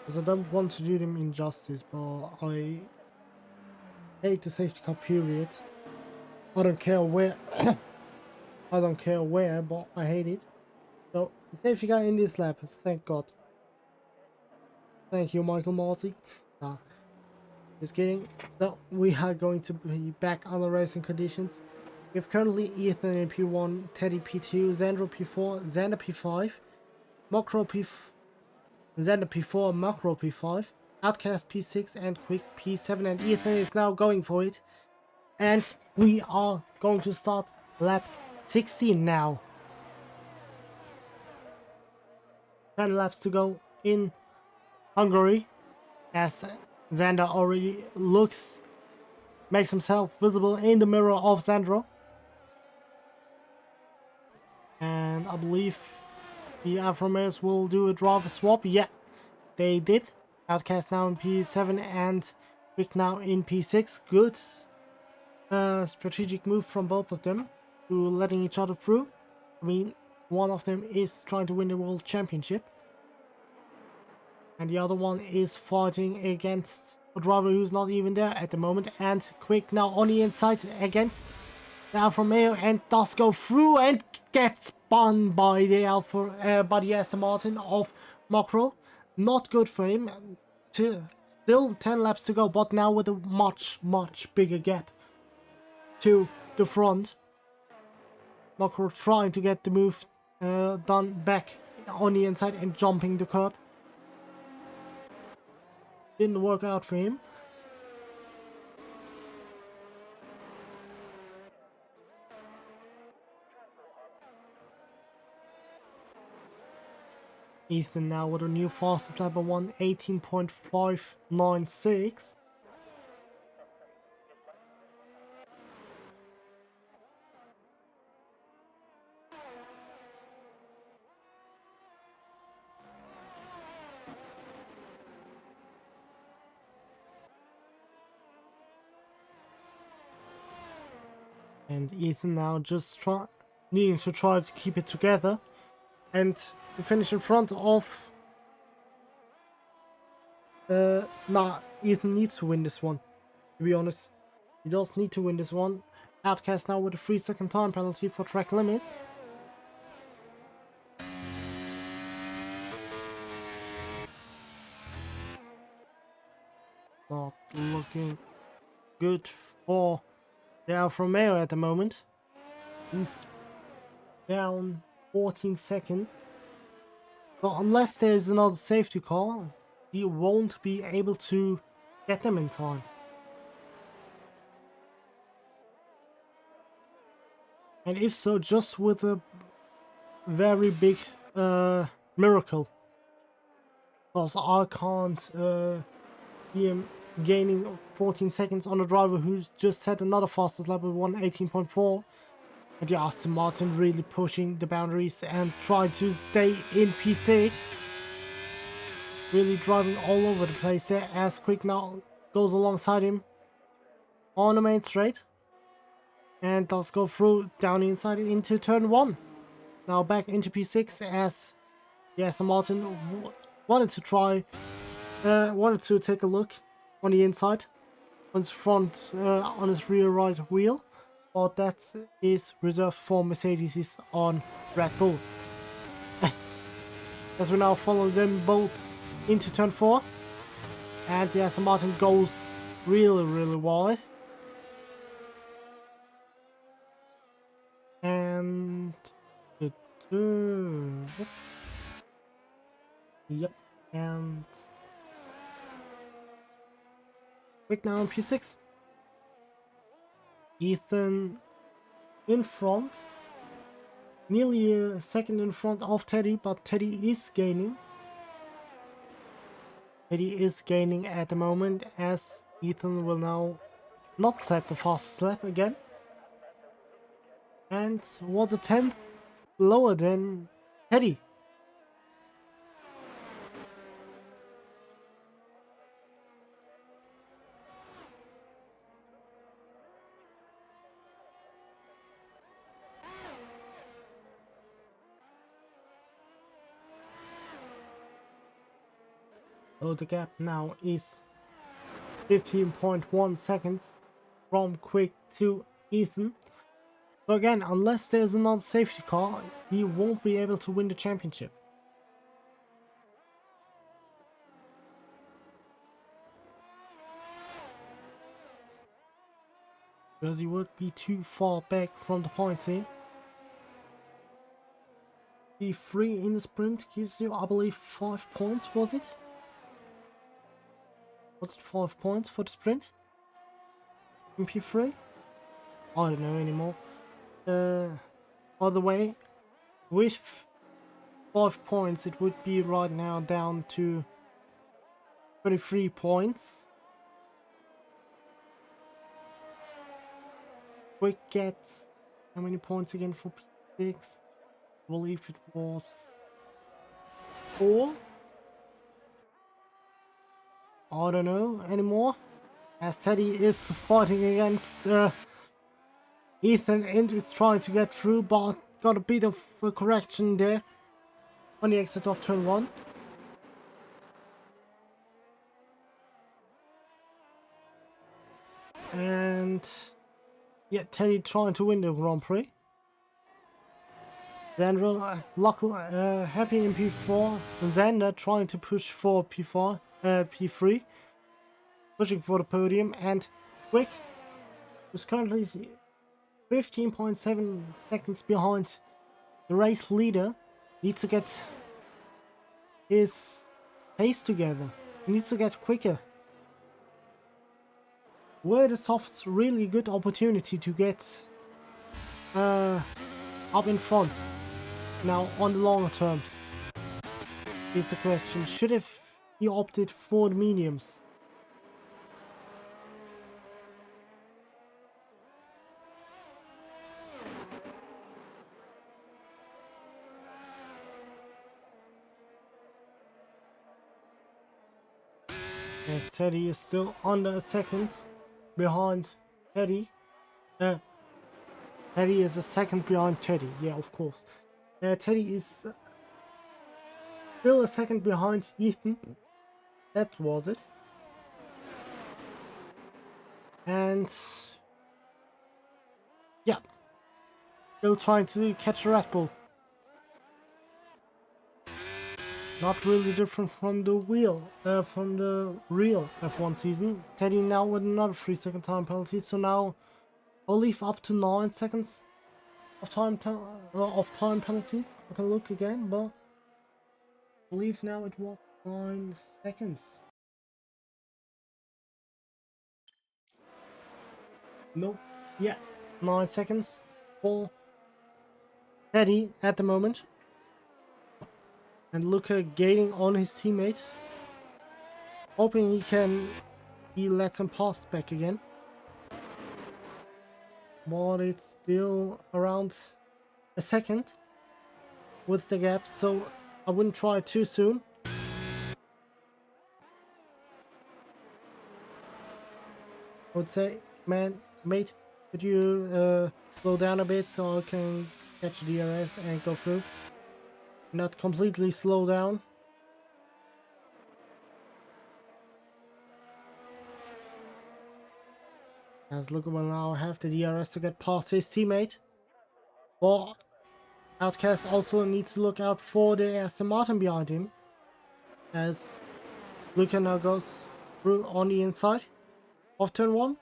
Because I don't want to do them injustice, but I hate the safety car period. I don't care where, I don't care where, but I hate it. So, the safety car in this lap, thank God. Thank you, Michael Marty. Just kidding. So, we are going to be back on the racing conditions. We have currently Ethan in P1, Teddy P2, Xandro P4, Xander P5, Mokro Xander P4, Macro P5, Outcast P6, and Quick P7, and Ethan is now going for it. And we are going to start lap 16 now. 10 laps to go in Hungary, as Xander already makes himself visible in the mirror of Xandro. And I believe the Alfa Romeos will do a driver swap. Yeah, they did. Outcast now in P7 and Quick now in P6. Good strategic move from both of them to letting each other through. I mean, one of them is trying to win the World Championship, and the other one is fighting against a driver who's not even there at the moment. And Quick now on the inside against the Alfa Romeo and does go through and gets spun by the Aston Martin of Mokro. Not good for him. Still 10 laps to go, but now with a much bigger gap to the front. Mokro trying to get the move done back on the inside and jumping the curb. Didn't work out for him. Ethan now with a new fastest lap of 18.596. And Ethan now just needing to try to keep it together and to finish in front of... Ethan needs to win this one, to be honest. He does need to win this one. Outcast now with a 3-second time penalty for track limit. Not looking good for the Alfa Romeo at the moment. He's down 14 seconds. So unless there's another safety car, he won't be able to get them in time. And if so, just with a very big miracle. Because I can't see him gaining 14 seconds on a driver who's just set another fastest lap of 18.4. And the Aston Martin really pushing the boundaries and trying to stay in P6. Really driving all over the place there, as Quick now goes alongside him on the main straight. And does go through down the inside into turn 1. Now back into P6, as the Aston Martin wanted to take a look on the inside, on his front, on his rear right wheel. But that is reserved for Mercedes on Red Bulls. As we now follow them both into turn 4. And the Aston Martin goes really wide. And... Yep, and... Quick now on P6. Ethan in front, nearly a second in front of Teddy, but Teddy is gaining. Teddy is gaining at the moment, as Ethan will now not set the fastest lap again. And was a tenth lower than Teddy. So the gap now is 15.1 seconds from Quick to Ethan. So again, unless there's another safety car, he won't be able to win the championship. Because he would be too far back from the point scene. The P3 in the sprint gives you, I believe, 5 points, was it? Was it 5 points for the sprint? In P3? I don't know anymore. By the way, with 5 points, it would be right now down to 23 points. Quick gets how many points again for P6? I believe it was 4. I don't know anymore. As Teddy is fighting against Ethan and is trying to get through, but got a bit of a correction there on the exit of turn 1. And yeah, Teddy trying to win the Grand Prix. Xander happy in P4. Xander trying to push for P3, pushing for the podium, and Quick, who's currently 15.7 seconds behind the race leader, needs to get his pace together. He needs to get quicker. Where this offers really good opportunity to get up in front. Now, on the longer terms, is the question: should have he opted for the mediums? Yes, Teddy is still under a second behind Teddy. Teddy is a second behind Teddy, yeah, of course. Teddy is still a second behind Ethan. That was it. And yeah, still trying to catch a Red Bull. Not really different from the real F1 season. Teddy now with another 3-second time penalty, so now I'll leave up to 9 seconds of time penalties. I can look again, but I believe now it was 9 seconds. Nope. Yeah, 9 seconds for Teddy at the moment. And Luca gaining on his teammate, hoping he lets him pass back again. But it's still around a second with the gap, so I wouldn't try it too soon. I would say, mate, could you slow down a bit so I can catch the DRS and go through? Not completely slow down. As Luca will now have the DRS to get past his teammate. But Outcast also needs to look out for the Aston Martin behind him, as Luca now goes through on the inside of turn 1.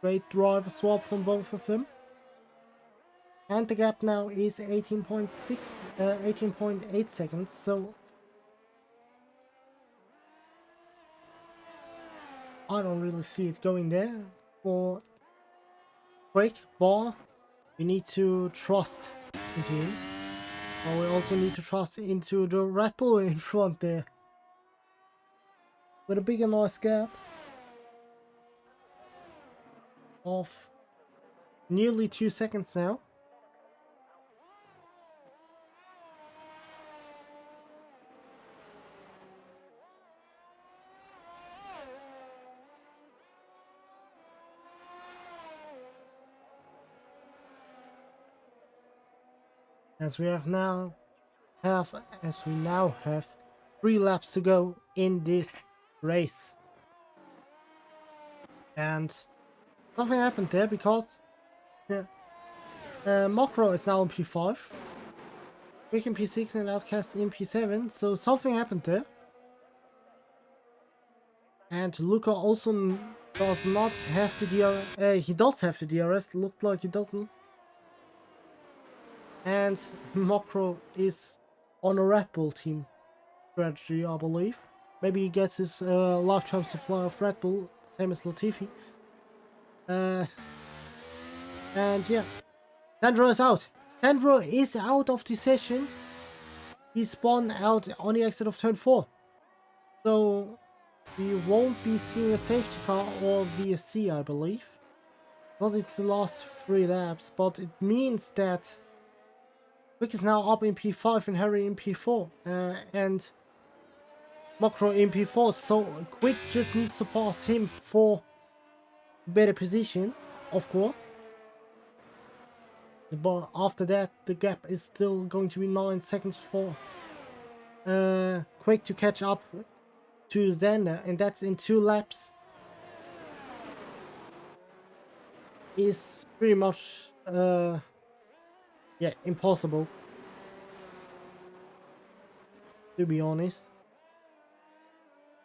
Great driver swap from both of them. And the gap now is 18.8 seconds, so I don't really see it going there for Quick, but you need to trust into him. But we also need to trust into the Red Bull in front there. With a big and nice gap of nearly 2 seconds now. As we now have 3 laps to go in this race. And something happened there because Mokro is now in P5, Quick in P6 and Outcast in P7, so something happened there. And Luca also does not have the DRS, he does have the DRS, looked like he doesn't. And Mokro is on a Red Bull team strategy, I believe. Maybe he gets his lifetime supply of Red Bull, same as Latifi. And yeah, Sandro is out. Sandro is out of the session. He spun out on the exit of turn 4. So we won't be seeing a safety car or VSC, I believe. Because it's the last 3 laps. But it means that Quick is now up in P5 and Harry in P4. And Mokro in P4. So Quick just needs to pass him for better position, of course. But after that, the gap is still going to be 9 seconds for Quick to catch up to Xander, and that's in 2 laps. Is pretty much yeah, impossible, to be honest.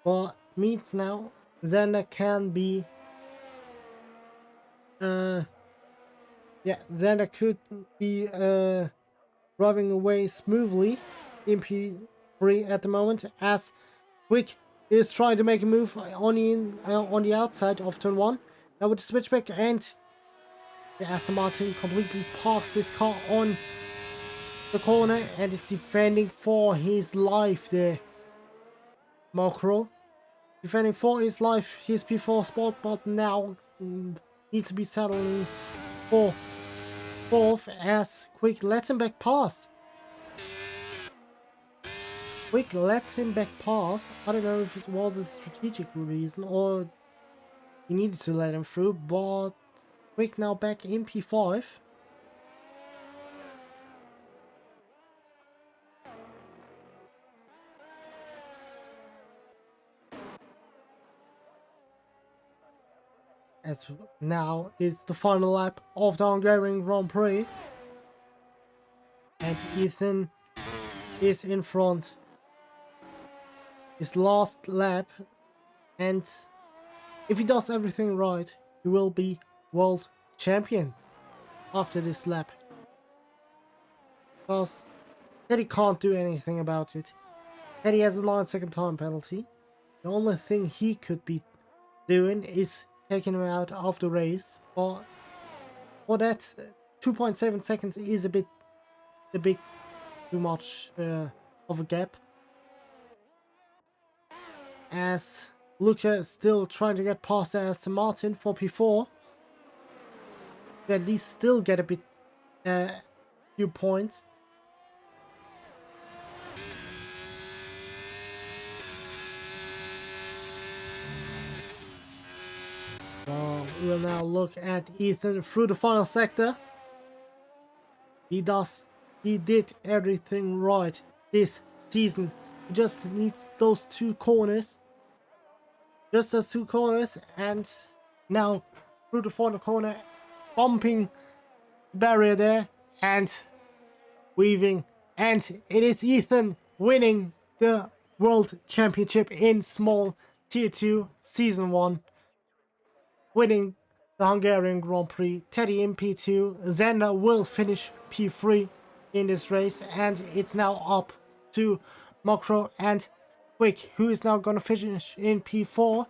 But means now Xander can be yeah, Xander could be driving away smoothly in P3 at the moment, as Quick is trying to make a move on the outside of turn 1. Now with the switchback, and the Aston Martin completely parks this car on the corner and is defending for his life there. Mokro defending for his life, his P4 spot, but now needs to be settling for 4th as Quick lets him back pass. Quick lets him back pass. I don't know if it was a strategic reason or he needed to let him through, but Quick now back in P5. As now is the final lap of the Hungarian Grand Prix. And Ethan is in front. His last lap. And if he does everything right, he will be world champion after this lap. Because Teddy can't do anything about it. Teddy has a 9-second time penalty. The only thing he could be doing is taking him out of the race. But for that, 2.7 seconds is a bit too much of a gap. As Luca is still trying to get past Aston Martin for P4. To at least still get a bit few points. So we'll now look at Ethan through the final sector. He did everything right this season. He just needs those 2 corners. Just those 2 corners, and now through the final corner, bumping barrier there and weaving, and it is Ethan winning the World Championship in SMAL Tier 2 Season 1. Winning the Hungarian Grand Prix. Teddy in P2. Xander will finish P3 in this race, and it's now up to Mokro and Quick, who is now going to finish in P4.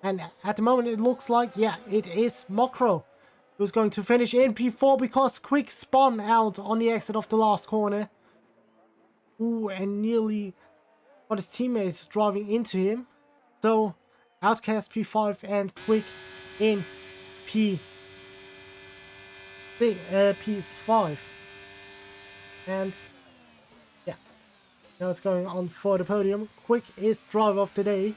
And at the moment it looks like, yeah, it is Mokro who's going to finish in P4 because Quick spun out on the exit of the last corner. Ooh, and nearly got his teammates driving into him. So, Outcast P5 and Quick in P5. And yeah, now it's going on for the podium. Quick is driver of the day.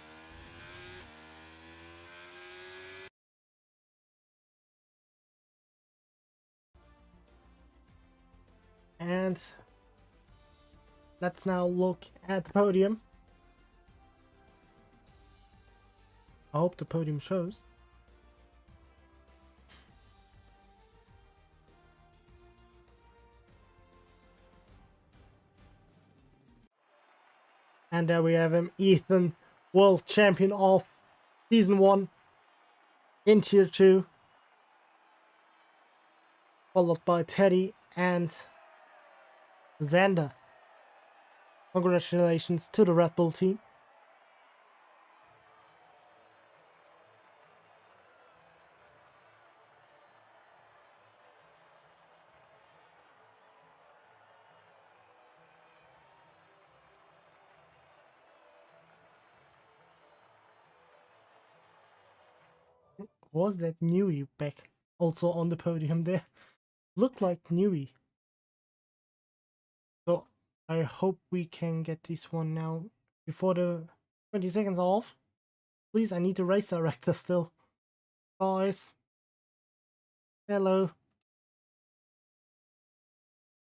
And let's now look at the podium. I hope the podium shows. And there we have him, Ethan, world champion of season 1 in tier 2. Followed by Teddy and Xander. Congratulations to the Red Bull team. Was that Newey back also on the podium there? Looked like Newey. So I hope we can get this one now before the 20 seconds are off. Please, I need the race director still. Guys. Hello.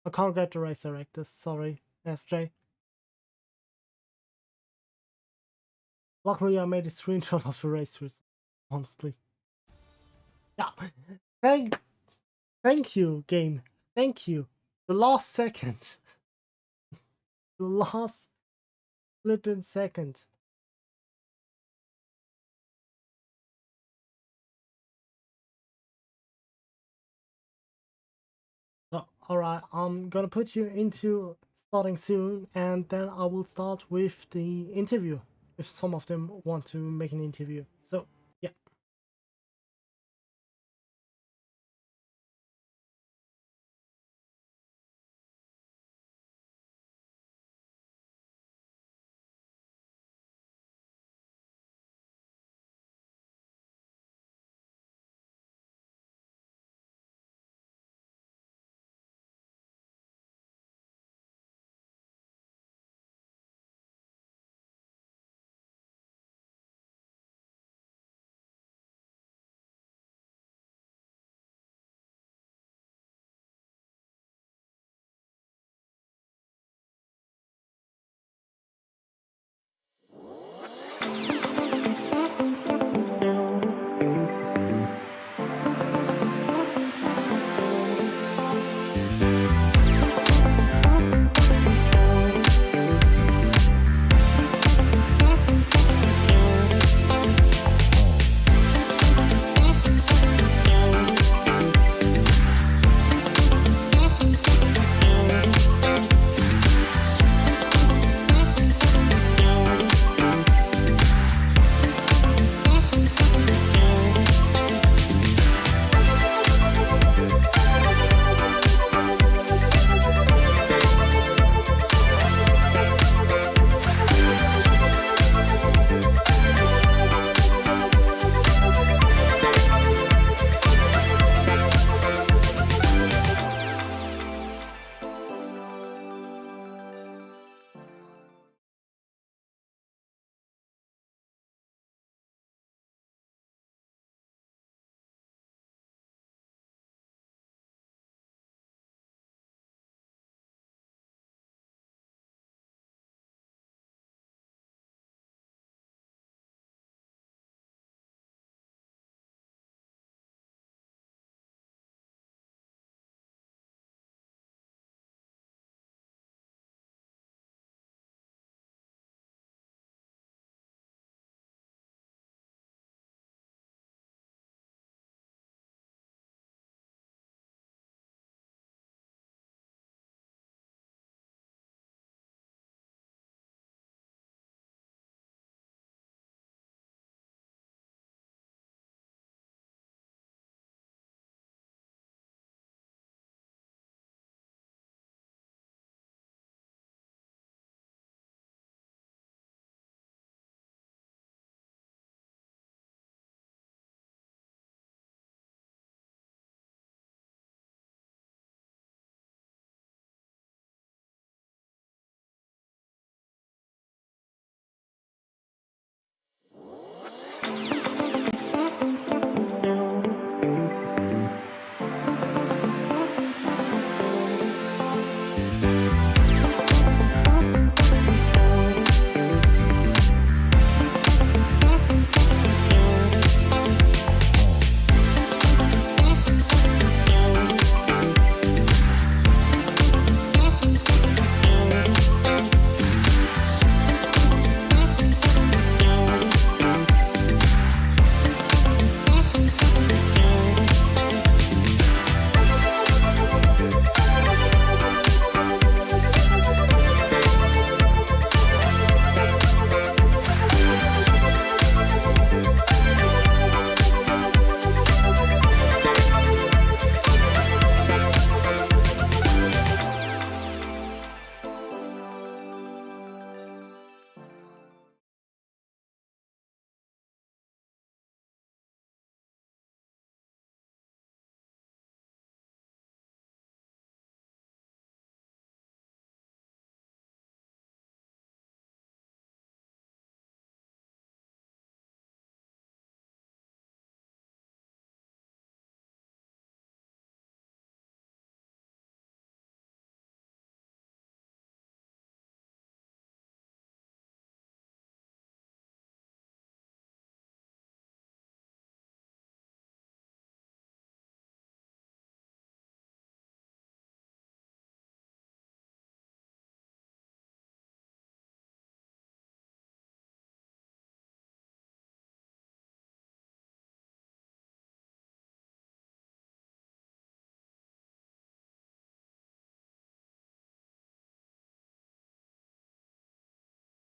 I can't get the race director, sorry, SJ. Luckily I made a screenshot of the race results, honestly. Yeah. Thank you, game. Thank you. The last second. The last flipping second. So, alright, I'm gonna put you into starting soon, and then I will start with the interview, if some of them want to make an interview. So, yeah.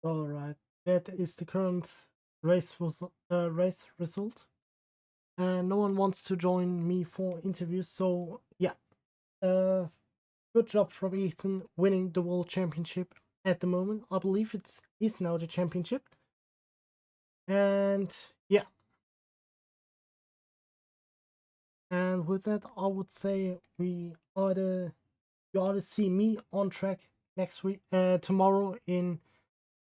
All right, that is the current race result, and no one wants to join me for interviews. So yeah, good job from Ethan winning the world championship at the moment. I believe it is now the championship, and yeah. And with that, I would say you either see me on track next week, tomorrow in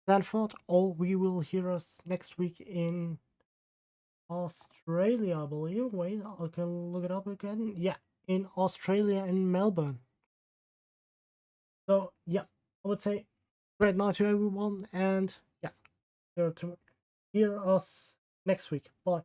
Stanford, or we will hear us next week in Australia, I believe. Wait, I can look it up again. Yeah, in Australia, in Melbourne. So yeah, I would say great night to everyone, and yeah, hear us next week. Bye.